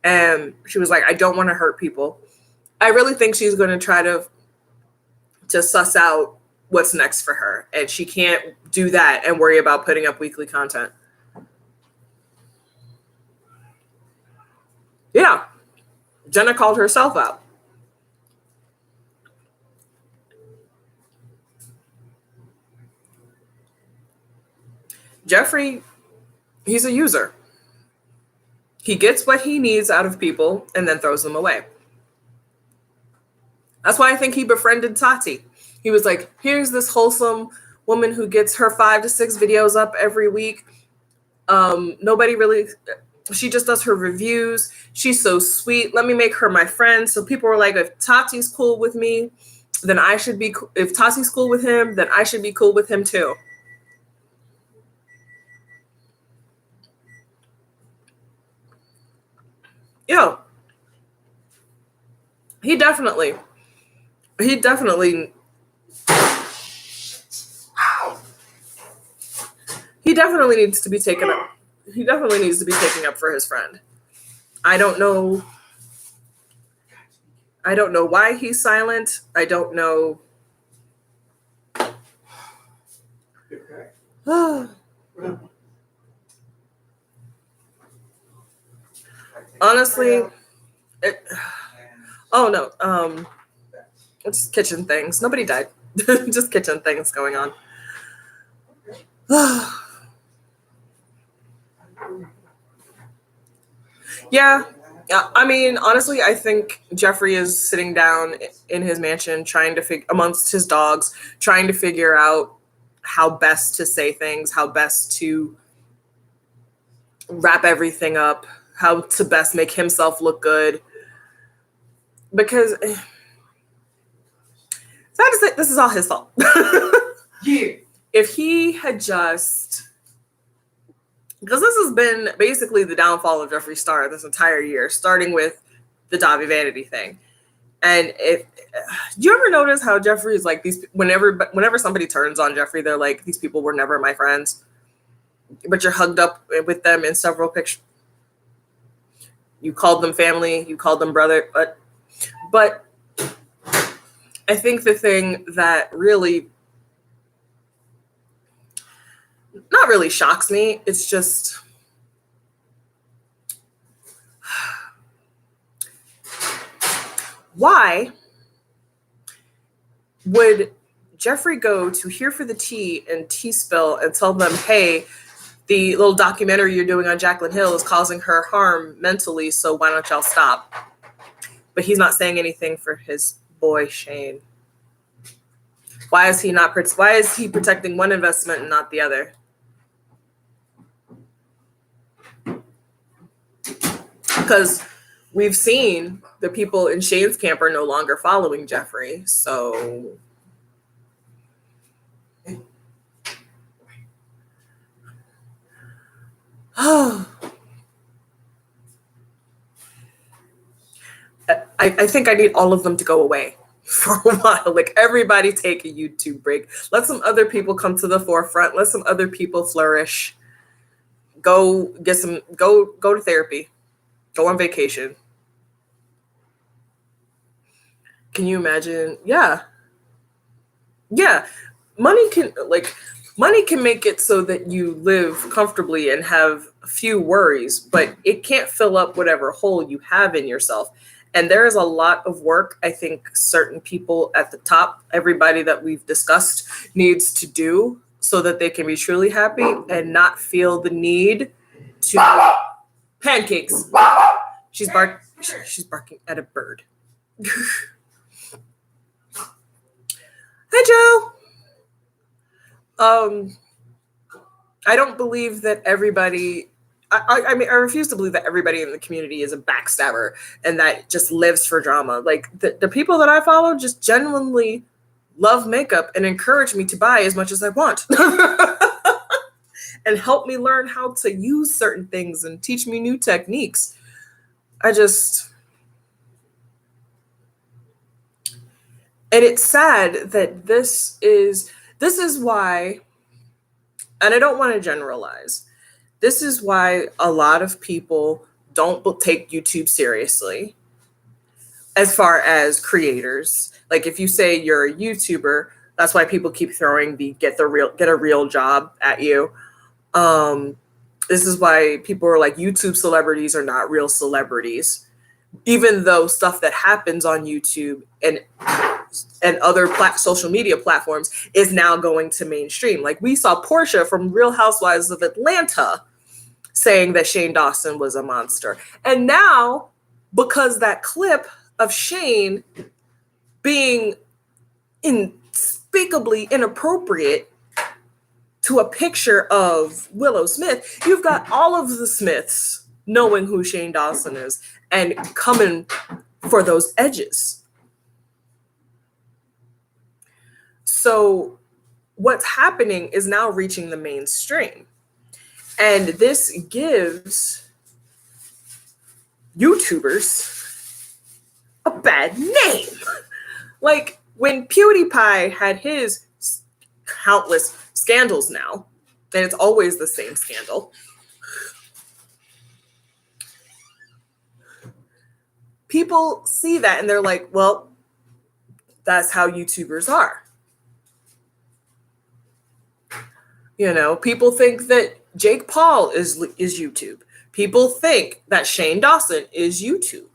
S2: And she was like, I don't want to hurt people. I really think she's going to try to suss out what's next for her. And she can't do that and worry about putting up weekly content. Yeah. Jenna called herself out. Jeffree, he's a user. He gets what he needs out of people and then throws them away. That's why I think he befriended Tati. He was like, here's this wholesome woman who gets her 5 to 6 videos up every week. She just does her reviews. She's so sweet. Let me make her my friend. So people were like, if Tati's cool with me, then if Tati's cool with him, then I should be cool with him too. Yo, he definitely needs to be taken up. He definitely needs to be taken up for his friend. I don't know why he's silent. I don't know. Honestly, it's kitchen things. Nobody died. Just kitchen things going on. Yeah. I mean, honestly, I think Jeffree is sitting down in his mansion amongst his dogs, trying to figure out how best to say things, how best to wrap everything up, how to best make himself look good. Because sad to say, this is all his fault.
S1: Yeah.
S2: If he had just, because this has been basically the downfall of Jeffree Star this entire year, starting with the Dahvie Vanity thing. And do you ever notice how Jeffree is like these, whenever somebody turns on Jeffree, they're like, these people were never my friends, but you're hugged up with them in several pictures. You called them family, you called them brother, but I think the thing that really, not really shocks me, it's just, Why would Jeffrey go to Here for the Tea and Tea Spill and tell them, hey, the little documentary you're doing on Jaclyn Hill is causing her harm mentally, so why don't y'all stop? But he's not saying anything for his boy Shane. Why is he protecting one investment and not the other? Because we've seen the people in Shane's camp are no longer following Jeffrey, so I think I need all of them to go away for a while. Like, everybody take a YouTube break. Let some other people come to the forefront. Let some other people flourish. Go to therapy. Go on vacation. Can you imagine? Yeah. Money can make it so that you live comfortably and have few worries, but it can't fill up whatever hole you have in yourself. And there is a lot of work I think certain people at the top, everybody that we've discussed, needs to do so that they can be truly happy and not feel the need to pancakes. She's barking at a bird. Hi, Joe. I don't believe that everybody. I mean, I refuse to believe that everybody in the community is a backstabber and that just lives for drama. Like, the people that I follow just genuinely love makeup and encourage me to buy as much as I want. And help me learn how to use certain things and teach me new techniques. And it's sad that this is why, and I don't want to generalize, this is why a lot of people don't take YouTube seriously as far as creators. Like, if you say you're a YouTuber, that's why people keep throwing the get a real job at you. This is why people are like, YouTube celebrities are not real celebrities, even though stuff that happens on YouTube and other social media platforms is now going to mainstream. Like, we saw Portia from Real Housewives of Atlanta saying that Shane Dawson was a monster. And now, because that clip of Shane being unspeakably inappropriate to a picture of Willow Smith, you've got all of the Smiths knowing who Shane Dawson is and coming for those edges. So what's happening is now reaching the mainstream. And this gives YouTubers a bad name. Like, when PewDiePie had his countless scandals now, and it's always the same scandal, people see that and they're like, well, that's how YouTubers are. You know, people think that Jake Paul is YouTube. People think that Shane Dawson is YouTube.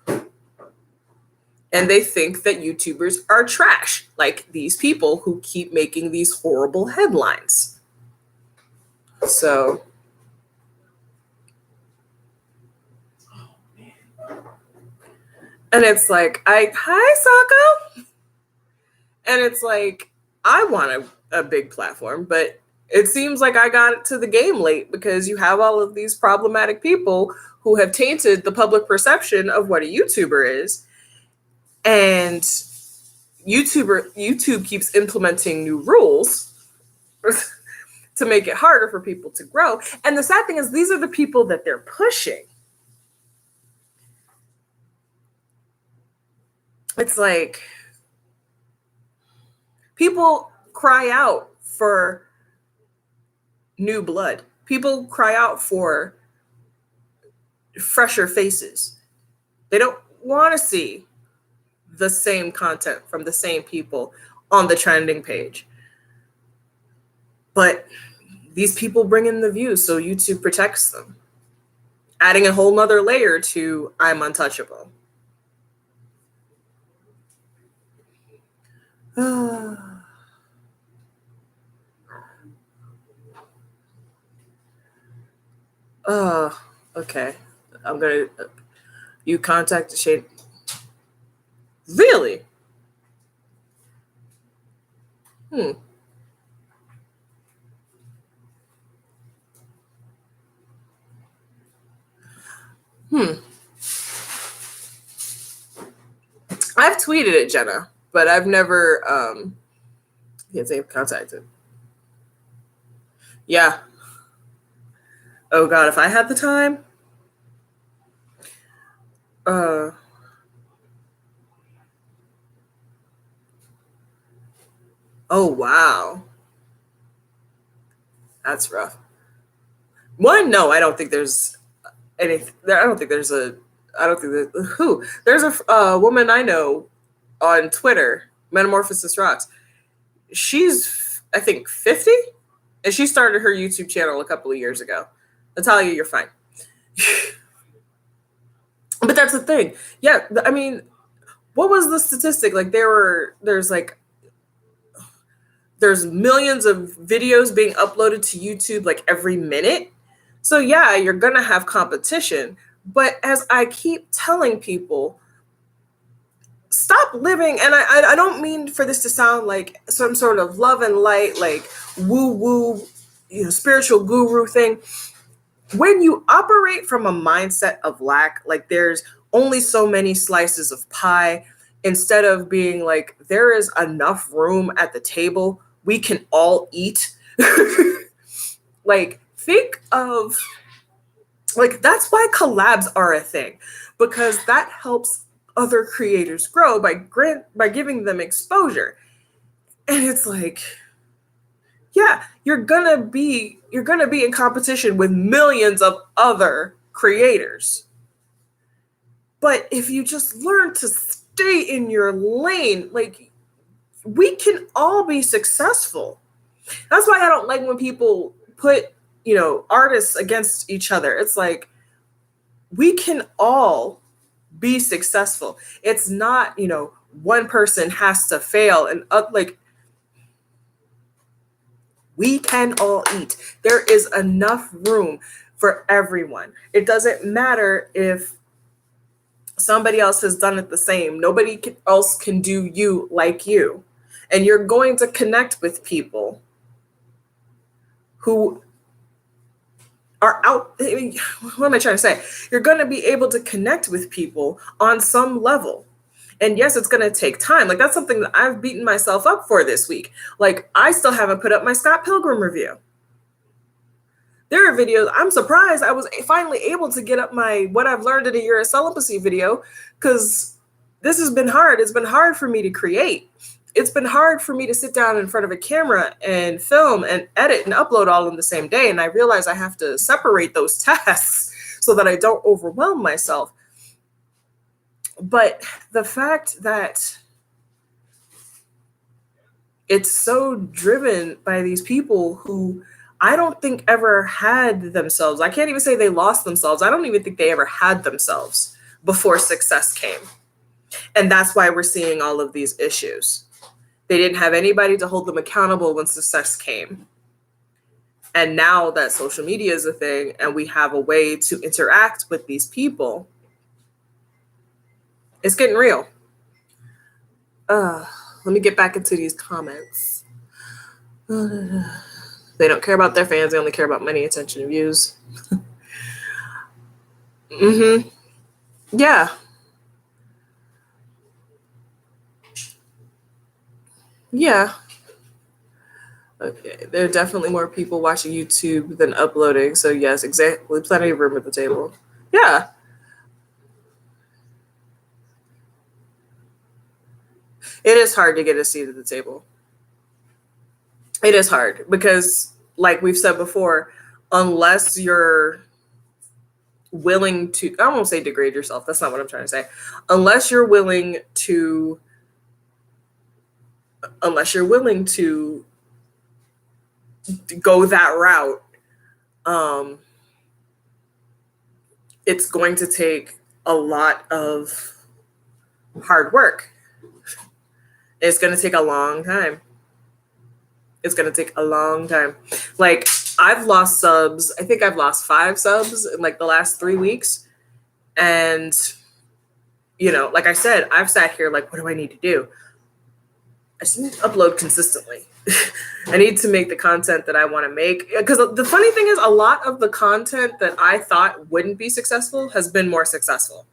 S2: And they think that YouTubers are trash, like these people who keep making these horrible headlines. So, and it's like, hi, Sako. And it's like, I want a big platform, but it seems like I got to the game late because you have all of these problematic people who have tainted the public perception of what a YouTuber is. And YouTube keeps implementing new rules to make it harder for people to grow. And the sad thing is, these are the people that they're pushing. It's like people cry out for new blood. People cry out for fresher faces. They don't want to see the same content from the same people on the trending page. But these people bring in the views, so YouTube protects them, adding a whole nother layer to I'm untouchable. Okay. I'm gonna. You contacted Shane. Really? Hmm. Hmm. I've tweeted at Jenna, but I've never can't say contacted. Yeah. Oh God, if I had the time. Uh oh wow. That's rough. One, no, I don't think there's anything. I don't think there's a. I don't think that who. There's a woman I know on Twitter, Metamorphosis Rocks. She's I think 50, and she started her YouTube channel a couple of years ago. Natalia, you're fine. But that's the thing. Yeah, I mean, what was the statistic? Like there's millions of videos being uploaded to YouTube like every minute. So yeah, you're gonna have competition. But as I keep telling people, stop living, and I don't mean for this to sound like some sort of love and light, like woo-woo, spiritual guru thing. When you operate from a mindset of lack, like there's only so many slices of pie, instead of being like, there is enough room at the table, we can all eat. Like, think of, like, that's why collabs are a thing, because that helps other creators grow by giving them exposure. And it's like, yeah, you're gonna be in competition with millions of other creators. But if you just learn to stay in your lane, like, we can all be successful. That's why I don't like when people put, artists against each other. It's like, we can all be successful. It's not, one person has to fail and like, we can all eat. There is enough room for everyone. It doesn't matter if somebody else has done it the same. Nobody else can do you like you. And you're going to connect with people who are out. I mean, what am I trying to say? You're going to be able to connect with people on some level. And yes, it's going to take time. Like, that's something that I've beaten myself up for this week. Like, I still haven't put up my Scott Pilgrim review. There are videos. I'm surprised I was finally able to get up my What I've Learned in a Year of Celibacy video, because this has been hard. It's been hard for me to create. It's been hard for me to sit down in front of a camera and film and edit and upload all in the same day. And I realize I have to separate those tasks so that I don't overwhelm myself. But the fact that it's so driven by these people who I don't think ever had themselves. I can't even say they lost themselves. I don't even think they ever had themselves before success came. And that's why we're seeing all of these issues. They didn't have anybody to hold them accountable when success came. And now that social media is a thing and we have a way to interact with these people, it's getting real. Let me get back into these comments. They don't care about their fans. They only care about money, attention, and views. Yeah. Yeah. Okay. There are definitely more people watching YouTube than uploading. So yes, exactly. Plenty of room at the table. Yeah. It is hard to get a seat at the table. It is hard because, like we've said before, unless you're willing to, I won't say degrade yourself. That's not what I'm trying to say. Unless you're willing to go that route, it's going to take a lot of hard work. It's going to take a long time. It's going to take a long time. Like, I've lost subs. I think I've lost 5 subs in like the last 3 weeks. And, you know, like I said, I've sat here like, what do I need to do? I just need to upload consistently. I need to make the content that I want to make. Because the funny thing is, a lot of the content that I thought wouldn't be successful has been more successful.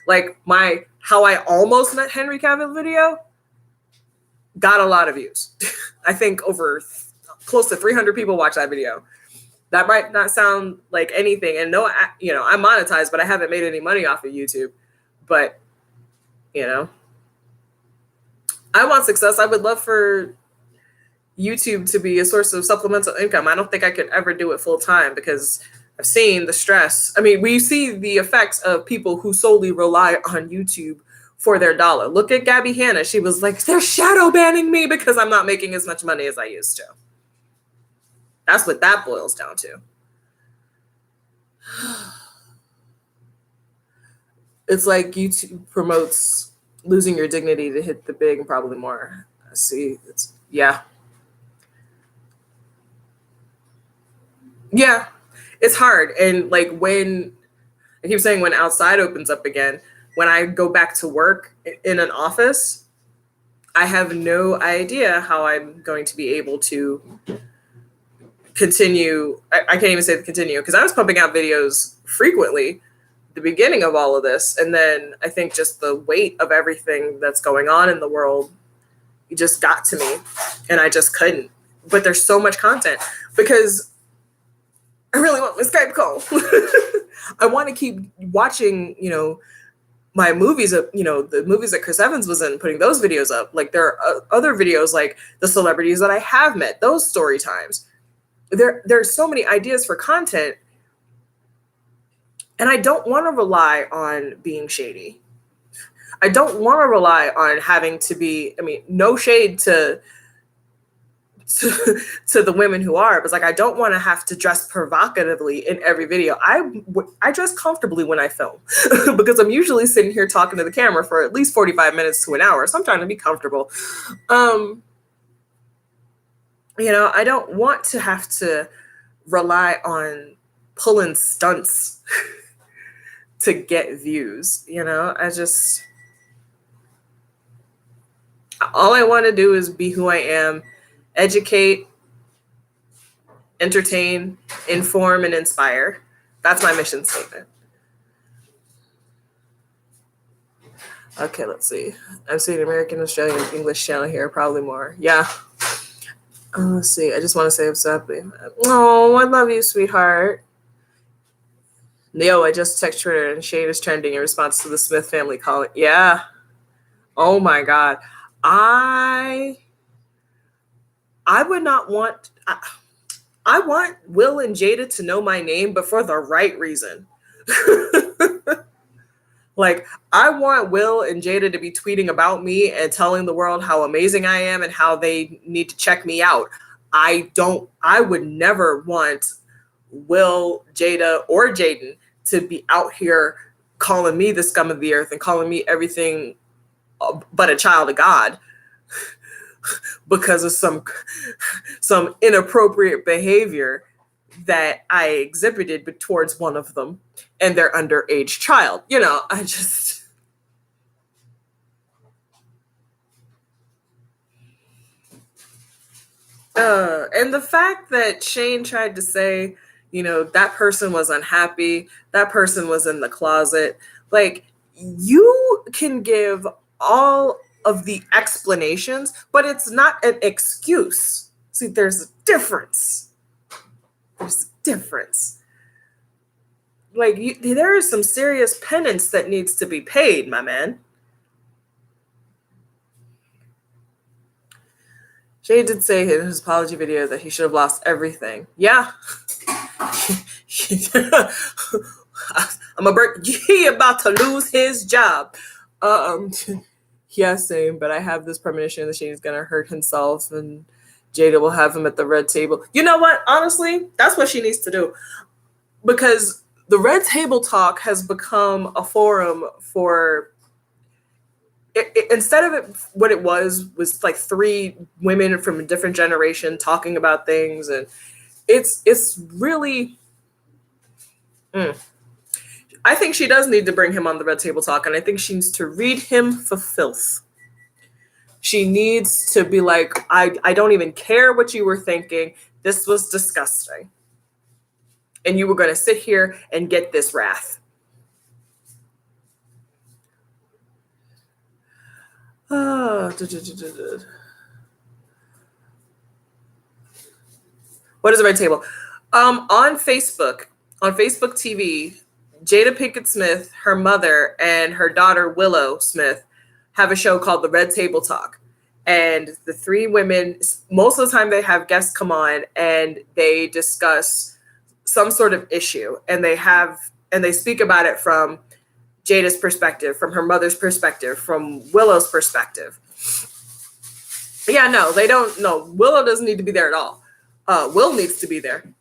S2: Like my How I Almost Met Henry Cavill video got a lot of views. I think over close to 300 people watched that video. That might not sound like anything. And no, you know, I'm monetized, but I haven't made any money off of YouTube. But, you know, I want success. I would love for YouTube to be a source of supplemental income. I don't think I could ever do it full time because I've seen the stress. I mean, we see the effects of people who solely rely on YouTube for their dollar. Look at Gabby Hanna. She was like, they're shadow banning me because I'm not making as much money as I used to. That's what that boils down to. It's like YouTube promotes losing your dignity to hit the big and probably more. See, it's, yeah. Yeah, it's hard. And like when, I keep saying when outside opens up again, when I go back to work in an office, I have no idea how I'm going to be able to continue. I can't even say continue because I was pumping out videos frequently at the beginning of all of this. And then I think just the weight of everything that's going on in the world, it just got to me and I just couldn't. But there's so much content because I really want my Skype call. I want to keep watching, you know, my movies, you know, the movies that Chris Evans was in, putting those videos up. Like there are other videos like the celebrities that I have met, those story times. There's so many ideas for content. And I don't want to rely on being shady. I don't want to rely on having to be, I mean, no shade to the women who are, but it's like, I don't want to have to dress provocatively in every video. I dress comfortably when I film because I'm usually sitting here talking to the camera for at least 45 minutes to an hour. So I'm trying to be comfortable. You know, I don't want to have to rely on pulling stunts to get views. You know, all I want to do is be who I am, educate, entertain, inform, and inspire. That's my mission statement. Okay, let's see. I've seen American, Australian, English channel here, probably more. Yeah. Let's see. I just want to say what's up. Oh, I love you, sweetheart. Yo, I just texted Twitter and Shane is trending in response to the Smith family calling. Yeah. Oh my God. I would not want, I want Will and Jada to know my name, but for the right reason. Like, I want Will and Jada to be tweeting about me and telling the world how amazing I am and how they need to check me out. I would never want Will, Jada, or Jaden to be out here calling me the scum of the earth and calling me everything but a child of God because of some inappropriate behavior that I exhibited towards one of them and their underage child. You know, I just... and the fact that Shane tried to say, you know, that person was unhappy, that person was in the closet. Like, you can give all of the explanations, but it's not an excuse. See, there's a difference. There's a difference. Like, there is some serious penance that needs to be paid, my man. Jay did say in his apology video that he should have lost everything. Yeah. He about to lose his job. Yeah, same, but I have this premonition that Shane's gonna hurt himself and Jada will have him at the red table. You know what? Honestly, that's what she needs to do. Because the red table talk has become a forum for instead of it, what it was like three women from a different generation talking about things, and it's really. I think she does need to bring him on the Red Table Talk, and I think she needs to read him for filth. She needs to be like, I don't even care what you were thinking. This was disgusting. And you were going to sit here and get this wrath. What is the Red Table? On Facebook TV, Jada Pinkett Smith, her mother, and her daughter Willow Smith have a show called The Red Table Talk. And the three women, most of the time they have guests come on and they discuss some sort of issue. And they speak about it from Jada's perspective, from her mother's perspective, from Willow's perspective. Yeah, no, they don't. No, Willow doesn't need to be there at all. Will needs to be there.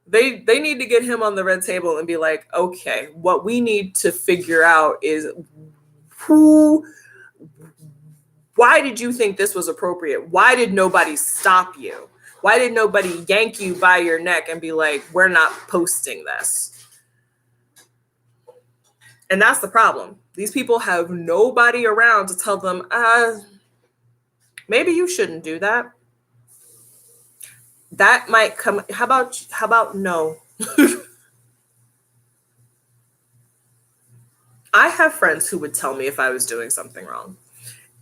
S2: They need to get him on the Red Table and be like, okay, what we need to figure out is why did you think this was appropriate? Why did nobody stop you? Why did nobody yank you by your neck and be like, we're not posting this? And that's the problem. These people have nobody around to tell them, maybe you shouldn't do that. That might come. How about no? I have friends who would tell me if I was doing something wrong.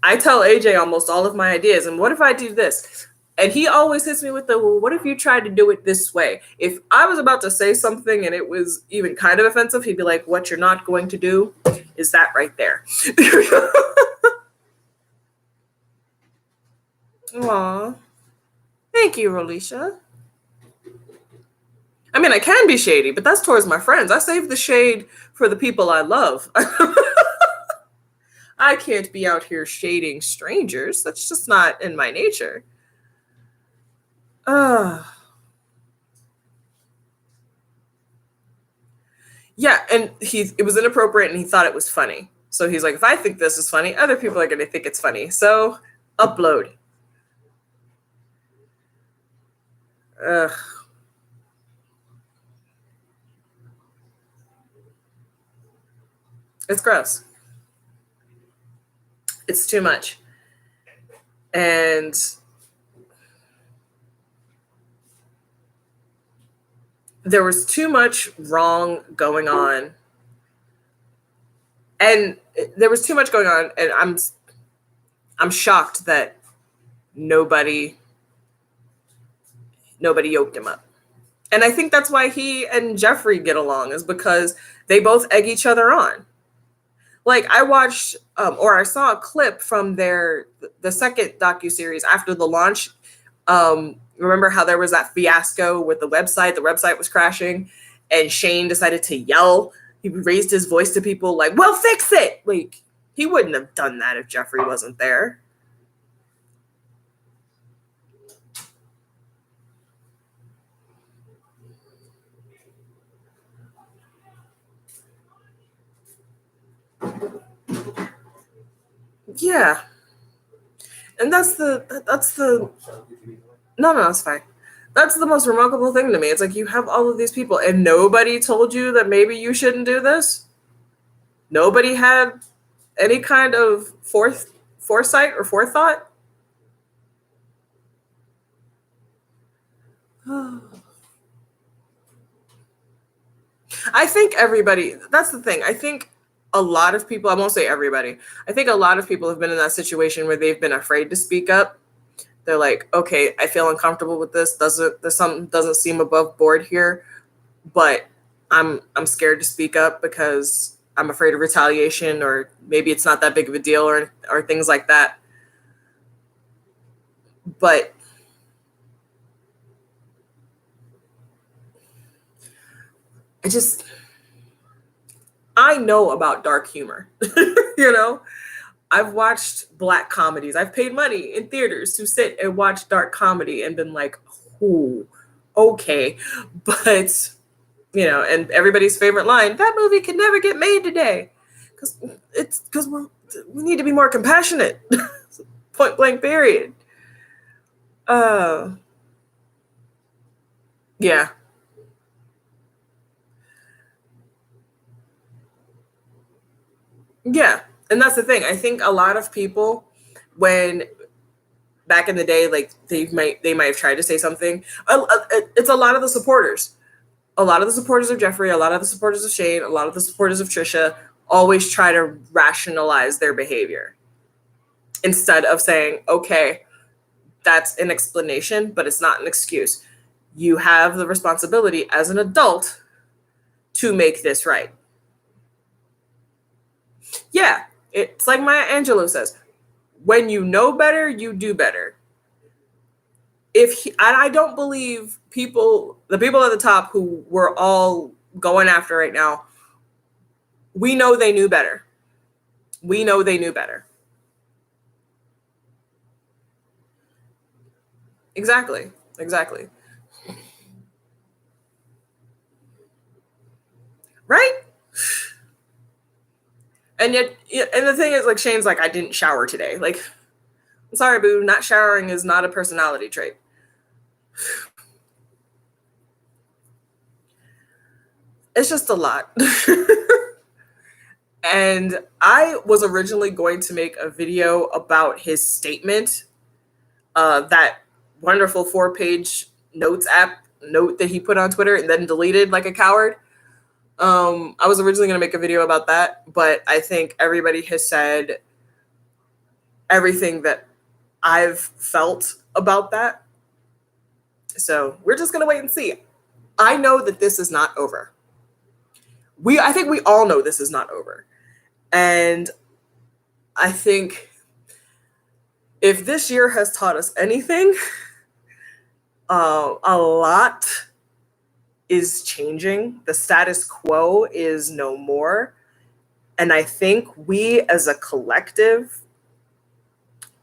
S2: I tell AJ almost all of my ideas. And what if I do this? And he always hits me with the, well, what if you tried to do it this way? If I was about to say something and it was even kind of offensive, he'd be like, what you're not going to do is that right there. Aw. Thank you, Rolisha. I mean, I can be shady, but that's towards my friends. I save the shade for the people I love. I can't be out here shading strangers. That's just not in my nature. Yeah, and it was inappropriate and he thought it was funny. So he's like, if I think this is funny, other people are going to think it's funny. So upload. Ugh. It's gross. It's too much. And there was too much wrong going on. And there was too much going on, and I'm shocked that nobody yoked him up. And I think that's why he and Jeffree get along, is because they both egg each other on. Like, I watched or I saw a clip from the second docuseries after the launch. Remember how there was that fiasco with the website? The website was crashing and Shane decided to yell. He raised his voice to people like, well, fix it. Like, he wouldn't have done that if Jeffree wasn't there. Yeah. And that's the no, it's fine. That's the most remarkable thing to me. It's like, you have all of these people and nobody told you that maybe you shouldn't do this. Nobody had any kind of foresight or forethought. I think everybody, that's the thing. I think a lot of people, I won't say everybody, I think a lot of people have been in that situation where they've been afraid to speak up. They're like, okay, I feel uncomfortable with this. There's something doesn't seem above board here, but I'm scared to speak up because I'm afraid of retaliation, or maybe it's not that big of a deal, or things like that. But I know about dark humor, you know? I've watched Black comedies. I've paid money in theaters to sit and watch dark comedy and been like, ooh, okay. But, you know, and everybody's favorite line, that movie can never get made today. because we need to be more compassionate. Point blank, period. Yeah. Yeah. And that's the thing. I think a lot of people, when back in the day, like they might have tried to say something. It's a lot of the supporters. A lot of the supporters of Jeffrey, a lot of the supporters of Shane, a lot of the supporters of Trisha always try to rationalize their behavior instead of saying, okay, that's an explanation, but it's not an excuse. You have the responsibility as an adult to make this right. Yeah, it's like Maya Angelou says, when you know better, you do better. And I don't believe the people at the top who we're all going after right now, we know they knew better. We know they knew better. Exactly. Right? And yet, and the thing is, like, Shane's like, I didn't shower today. Like, I'm sorry, boo, not showering is not a personality trait. It's just a lot. And I was originally going to make a video about his statement, that wonderful 4-page note that he put on Twitter and then deleted like a coward. I was originally going to make a video about that, but I think everybody has said everything that I've felt about that. So we're just going to wait and see. I know that this is not over. I think we all know this is not over. And I think if this year has taught us anything, a lot is changing. The status quo is no more. And I think we as a collective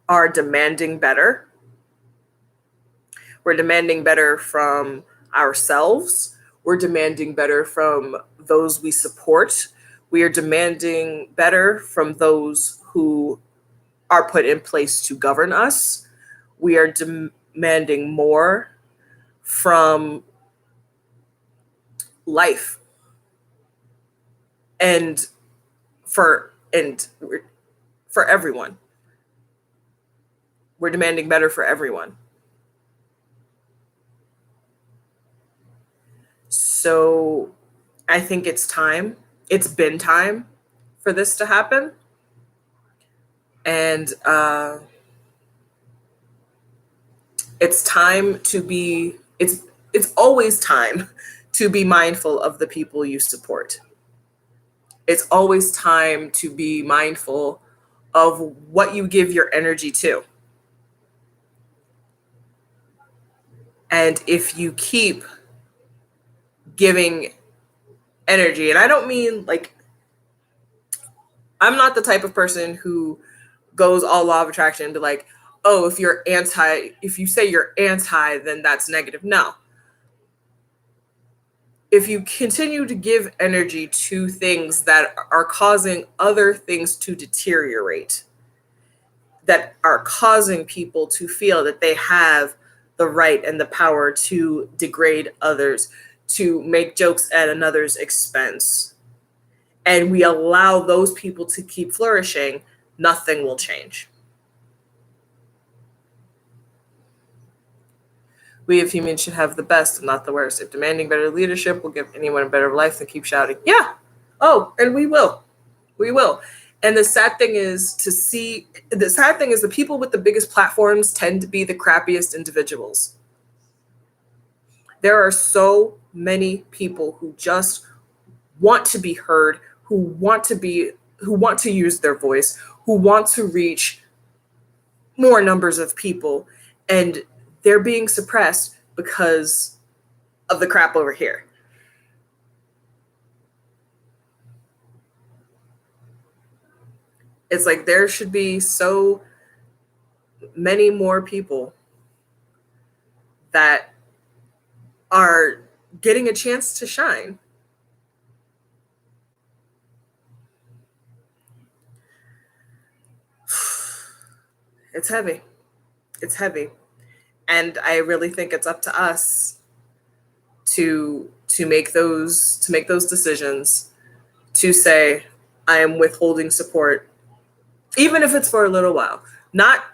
S2: are demanding better. We're demanding better from ourselves. We're demanding better from those we support. We are demanding better from those who are put in place to govern us. We are demanding more from life and for everyone. We're demanding better for everyone. So I think it's time. It's been time for this to happen. And it's time to be, it's always time to be mindful of the people you support. It's always time to be mindful of what you give your energy to. And if you keep giving energy, and I don't mean like, I'm not the type of person who goes all law of attraction and be like, oh, if you say you're anti, then that's negative. No. If you continue to give energy to things that are causing other things to deteriorate, that are causing people to feel that they have the right and the power to degrade others, to make jokes at another's expense, and we allow those people to keep flourishing, nothing will change. We as humans should have the best and not the worst. If demanding better leadership will give anyone a better life, then keep shouting. Yeah. Oh, and we will. We will. And the sad thing is the people with the biggest platforms tend to be the crappiest individuals. There are so many people who just want to be heard, who want to use their voice, who want to reach more numbers of people, and they're being suppressed because of the crap over here. It's like there should be so many more people that are getting a chance to shine. It's heavy. It's heavy. And I really think it's up to us to make those decisions, to say, I am withholding support, even if it's for a little while. Not,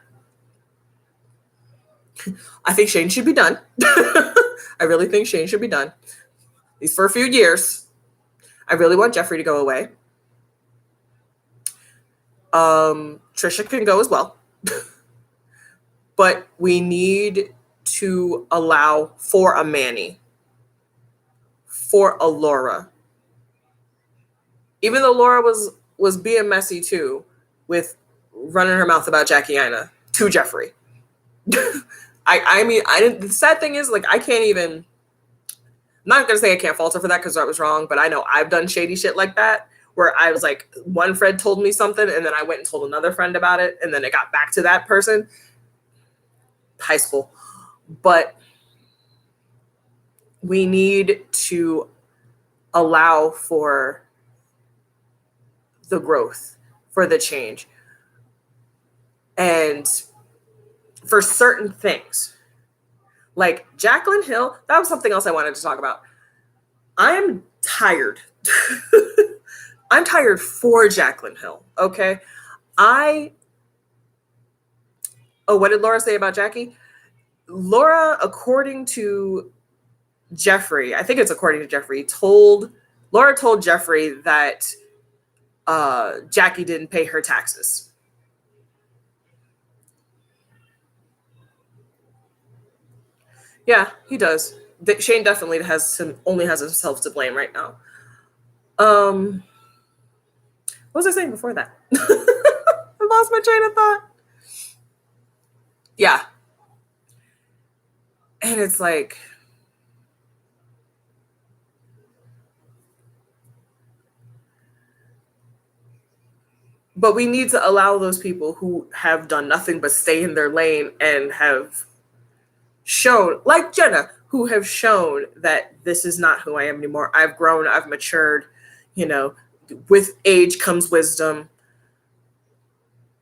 S2: I think Shane should be done. I really think Shane should be done. At least for a few years. I really want Jeffree to go away. Trisha can go as well. But we need to allow for a Manny, for a Laura. Even though Laura was being messy too, with running her mouth about Jackie Aina to Jeffree. I mean, the sad thing is, like, I can't even, I'm not going to say I can't fault her for that because I was wrong, but I know I've done shady shit like that, where I was like, one friend told me something and then I went and told another friend about it and then it got back to that person. High school. But we need to allow for the growth, for the change. And for certain things, like Jaclyn Hill, that was something else I wanted to talk about. I'm tired. I'm tired for Jaclyn Hill, okay? What did Laura say about Jackie? Laura, according to Jeffree, I think it's according to Jeffree, Laura told Jeffree that Jackie didn't pay her taxes. Yeah, he does. Shane definitely only has himself to blame right now. What was I saying before that? I lost my train of thought. Yeah. And it's like, but we need to allow those people who have done nothing but stay in their lane and have shown, like Jenna, who have shown that this is not who I am anymore. I've grown, I've matured, with age comes wisdom.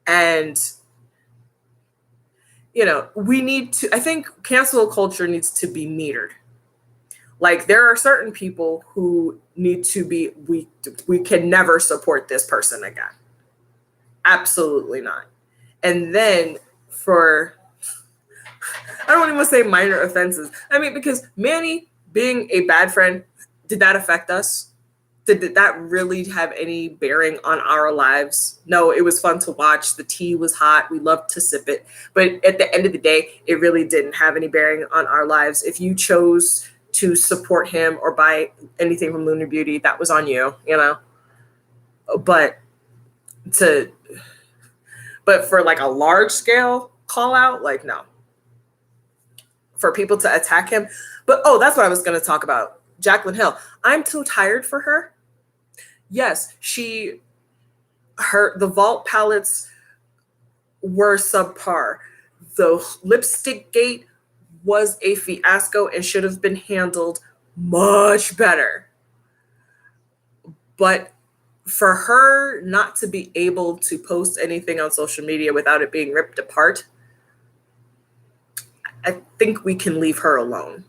S2: And, we need to, I think cancel culture needs to be metered. Like, there are certain people who need to be, we can never support this person again. Absolutely not. And then I don't even want to say minor offenses. I mean, because Manny being a bad friend, did that affect us? Did that really have any bearing on our lives? No, it was fun to watch. The tea was hot. We loved to sip it. But at the end of the day, it really didn't have any bearing on our lives. If you chose to support him or buy anything from Lunar Beauty, that was on you, But for like a large scale call out, like, no. For people to attack him. But, that's what I was going to talk about. Jaclyn Hill. I'm too tired for her. Yes, the Vault palettes were subpar. The lipstick gate was a fiasco and should have been handled much better. But for her not to be able to post anything on social media without it being ripped apart, I think we can leave her alone.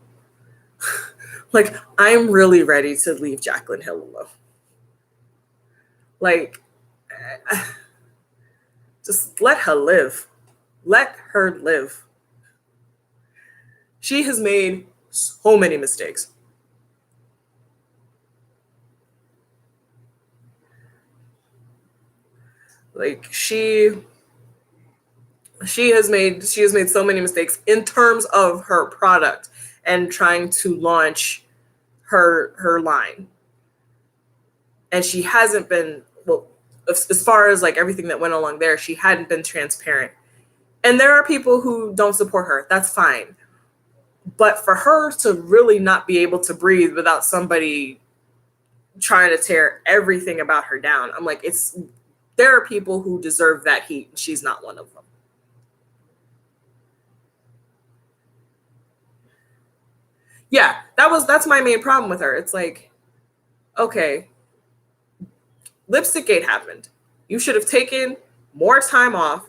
S2: Like, I'm really ready to leave Jaclyn Hill alone. Like, just let her live. Let her live. She has made so many mistakes. Like, she has made so many mistakes in terms of her product and trying to launch her line. And she hasn't been, as far as like everything that went along there, she hadn't been transparent. And there are people who don't support her. That's fine. But for her to really not be able to breathe without somebody trying to tear everything about her down, I'm like, there are people who deserve that heat, and she's not one of them. Yeah, that's my main problem with her. It's like, okay, Lipstick Gate happened. You should have taken more time off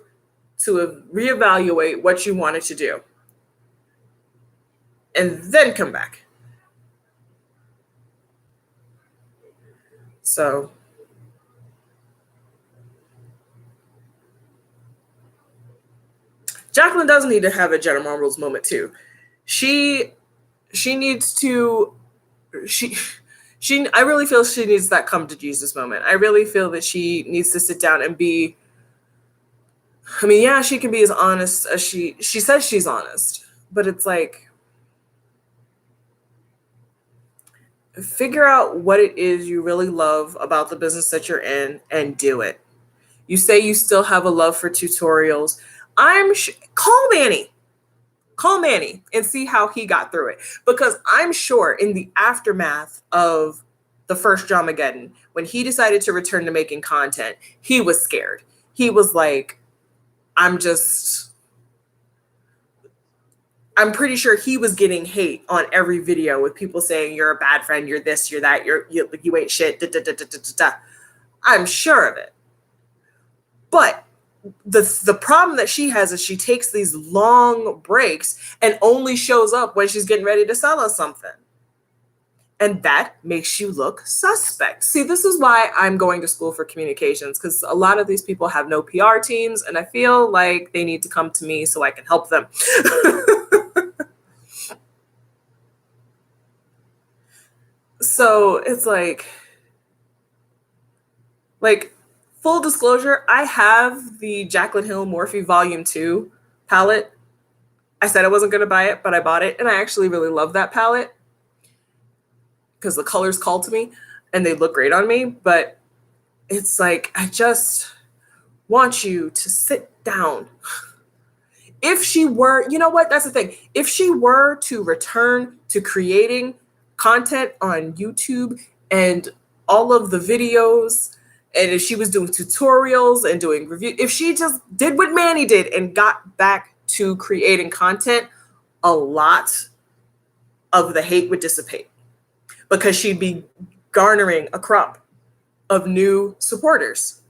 S2: to reevaluate what you wanted to do and then come back. So Jacqueline does need to have a Jenna Marbles moment too. She needs to I really feel she needs that come to Jesus moment. I really feel that she needs to sit down and be, I mean, yeah, she can be as honest as she says she's honest, but it's like, figure out what it is you really love about the business that you're in and do it. You say you still have a love for tutorials. Call Manny and see how he got through it. Because I'm sure in the aftermath of the first Dramageddon, when he decided to return to making content, he was scared. He was like, I'm pretty sure he was getting hate on every video with people saying, you're a bad friend, you're this, you're that, you ain't shit, da, da, da, da, da, da. I'm sure of it. But the problem that she has is she takes these long breaks and only shows up when she's getting ready to sell us something. And that makes you look suspect. See, this is why I'm going to school for communications, because a lot of these people have no PR teams, and I feel like they need to come to me so I can help them. So it's like full disclosure, I have the Jaclyn Hill Morphe Volume 2 palette. I said I wasn't going to buy it, but I bought it, and I actually really love that palette because the colors call to me and they look great on me. But it's like, I just want you to sit down. If she were, you know what? That's the thing. If she were to return to creating content on YouTube and all of the videos, and if she was doing tutorials and doing reviews, if she just did what Manny did and got back to creating content, a lot of the hate would dissipate because she'd be garnering a crop of new supporters.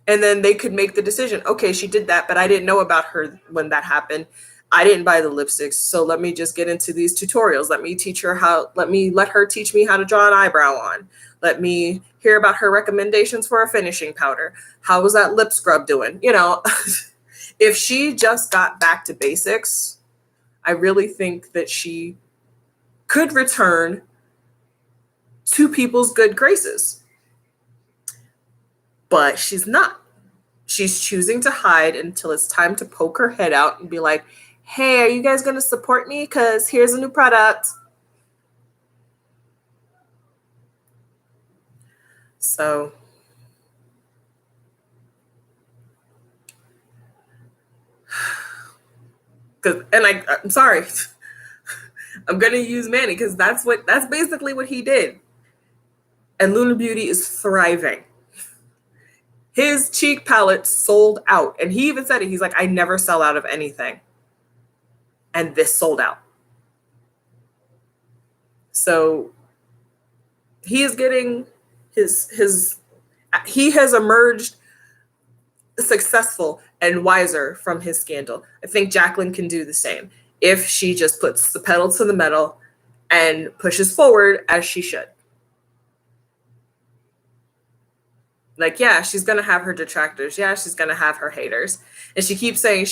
S2: And then they could make the decision, okay, she did that, but I didn't know about her when that happened. I didn't buy the lipsticks, so let me just get into these tutorials. Let her teach me how to draw an eyebrow on. Let me hear about her recommendations for a finishing powder. How was that lip scrub doing? You know, if she just got back to basics, I really think that she could return to people's good graces. But she's not. She's choosing to hide until it's time to poke her head out and be like, hey, are you guys going to support me? Because here's a new product. So, I'm sorry. I'm going to use Manny because that's basically what he did. And Lunar Beauty is thriving. His cheek palette sold out. And he even said it. He's like, I never sell out of anything. And this sold out. So he is getting he has emerged successful and wiser from his scandal. I think Jaclyn can do the same if she just puts the pedal to the metal and pushes forward as she should. Like, yeah, she's going to have her detractors. Yeah, she's going to have her haters. And she keeps saying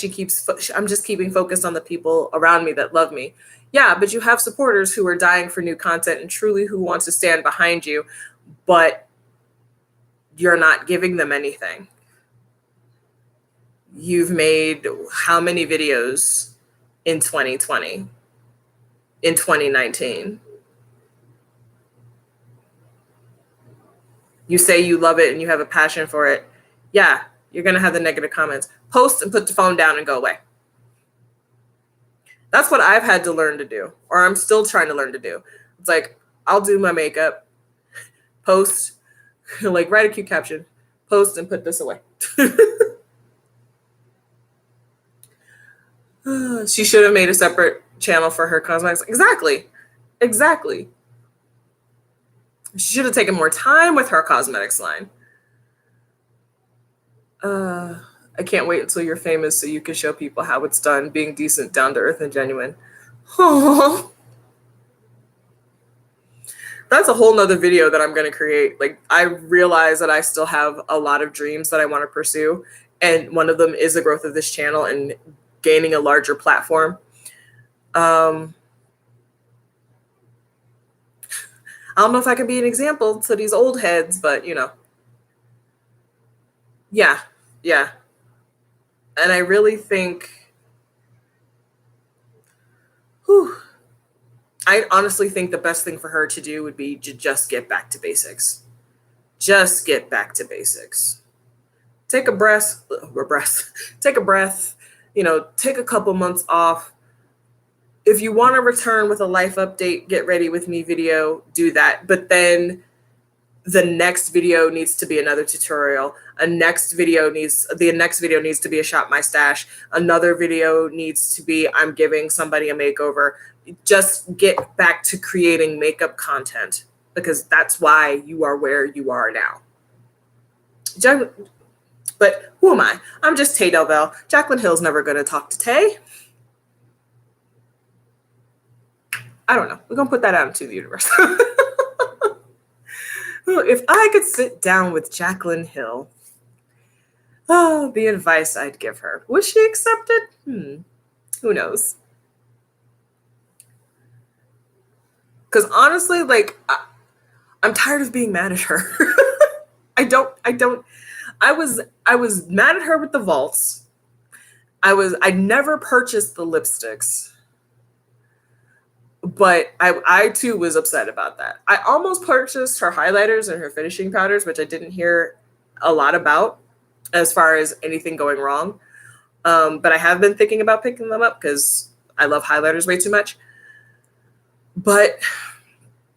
S2: I'm just keeping focused on the people around me that love me. Yeah, but you have supporters who are dying for new content and truly who want to stand behind you, but you're not giving them anything. You've made how many videos in 2020, in 2019? You say you love it and you have a passion for it. Yeah, you're going to have the negative comments. Post and put the phone down and go away. That's what I've had to learn to do, or I'm still trying to learn to do. It's like, I'll do my makeup, post, like write a cute caption, post and put this away. She should have made a separate channel for her cosmetics. Exactly. She should have taken more time with her cosmetics line. I can't wait until you're famous so you can show people how it's done, being decent, down to earth, and genuine. Aww. That's a whole nother video that I'm going to create. Like, I realize that I still have a lot of dreams that I want to pursue. And one of them is the growth of this channel and gaining a larger platform. I don't know if I can be an example to these old heads, but you know, yeah. And I really think, I honestly think the best thing for her to do would be to just get back to basics. Just get back to basics. Take a breath, take a breath, you know, take a couple months off. If you want to return with a life update, get ready with me video, do that. But then the next video needs to be another tutorial. The next video needs to be a shop my stash. Another video needs to be I'm giving somebody a makeover. Just get back to creating makeup content because that's why you are where you are now. But who am I? I'm just Tay Delvell. Jaclyn Hill's never going to talk to Tay. I don't know. We're going to put that out into the universe. If I could sit down with Jaclyn Hill, the advice I'd give her. Would she accept it? Who knows? Because honestly, like, I'm tired of being mad at her. I was mad at her with the vaults. I never purchased the lipsticks. But I too was upset about that. I almost purchased her highlighters and her finishing powders, which I didn't hear a lot about as far as anything going wrong. But I have been thinking about picking them up because I love highlighters way too much. But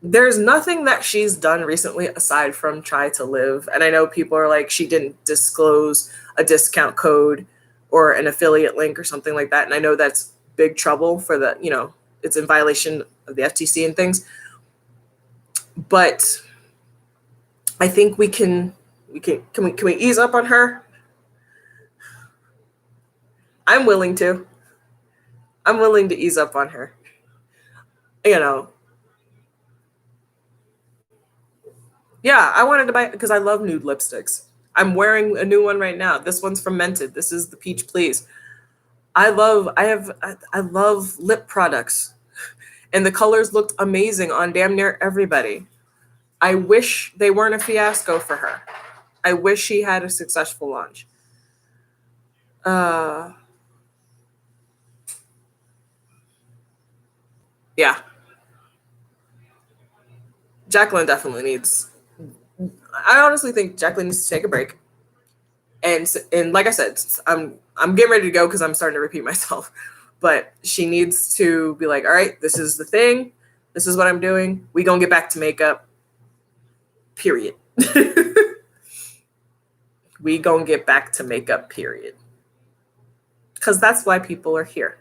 S2: there's nothing that she's done recently aside from try to live. And I know people are like, she didn't disclose a discount code or an affiliate link or something like that. And I know that's big trouble for the, you know, it's in violation of the FTC and things. But I think can we ease up on her? I'm willing to ease up on her. You know. Yeah, I wanted to buy because I love nude lipsticks. I'm wearing a new one right now. This one's from Mented. This is the Peach Please. I love lip products. And the colors looked amazing on damn near everybody. I wish they weren't a fiasco for her. I wish she had a successful launch. Yeah. Jaclyn definitely needs. I honestly think Jaclyn needs to take a break. And like I said, I'm getting ready to go because I'm starting to repeat myself. But she needs to be like, all right, this is the thing. This is what I'm doing. We gonna get back to makeup. Period. We gonna get back to makeup, period. Because that's why people are here.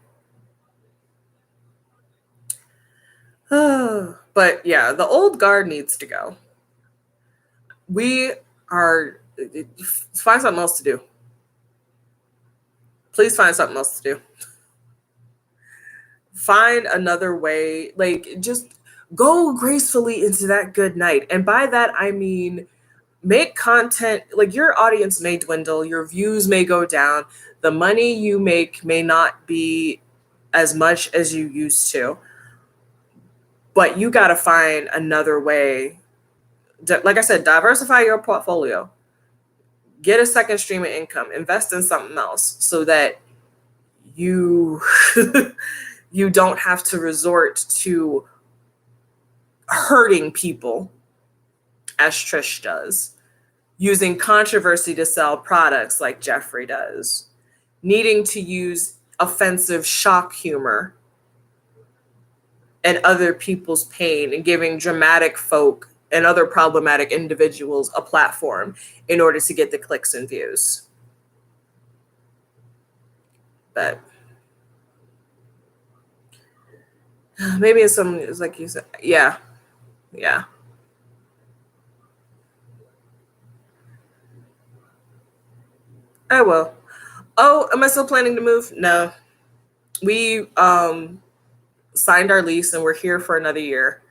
S2: But yeah, the old guard needs to go. Find something else to do. Please find something else to do. Find another way, like just go gracefully into that good night. And by that, I mean, make content, like your audience may dwindle, your views may go down, the money you make may not be as much as you used to, but you got to find another way. Like I said, diversify your portfolio, get a second stream of income, invest in something else so that you you don't have to resort to hurting people as Trish does, using controversy to sell products like Jeffree does, needing to use offensive shock humor and other people's pain and giving dramatic folk and other problematic individuals a platform in order to get the clicks and views. But maybe it's like you said, yeah. I will. Oh, am I still planning to move? No. We signed our lease and we're here for another year.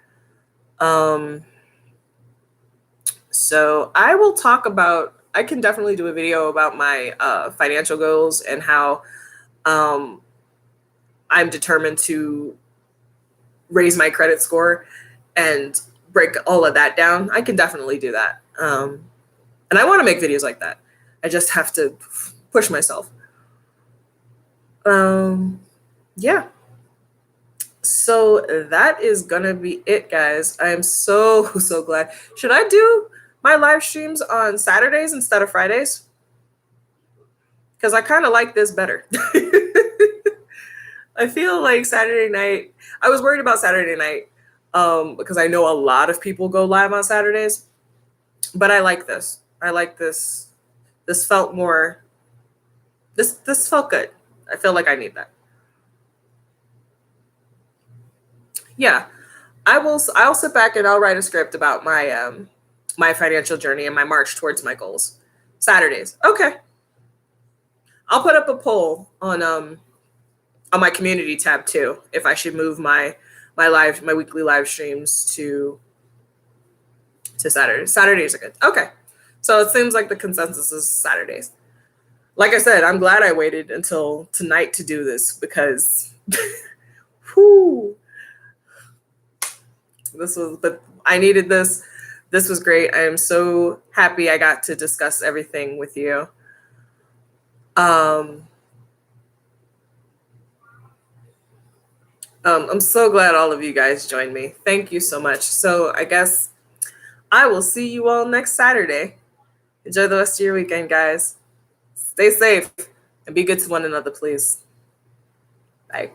S2: So I can definitely do a video about my financial goals and how I'm determined to raise my credit score and break all of that down. I can definitely do that. And I want to make videos like that. I just have to push myself. Yeah. So that is gonna be it, guys. I am so glad. Should I do my live streams on Saturdays instead of Fridays? Because I kind of like this better. I feel like Saturday night, I was worried about Saturday night because I know a lot of people go live on Saturdays, but I like this. I like this. This felt more, this felt good. I feel like I need that. Yeah, I'll sit back and I'll write a script about my my financial journey and my march towards my goals. Saturdays. Okay. I'll put up a poll on my community tab too, if I should move my weekly live streams to Saturdays. Saturdays are good. Okay. So it seems like the consensus is Saturdays. Like I said, I'm glad I waited until tonight to do this because whew, but I needed this. This was great. I am so happy I got to discuss everything with you. I'm so glad all of you guys joined me. Thank you so much. So I guess I will see you all next Saturday. Enjoy the rest of your weekend, guys. Stay safe and be good to one another, please. Bye.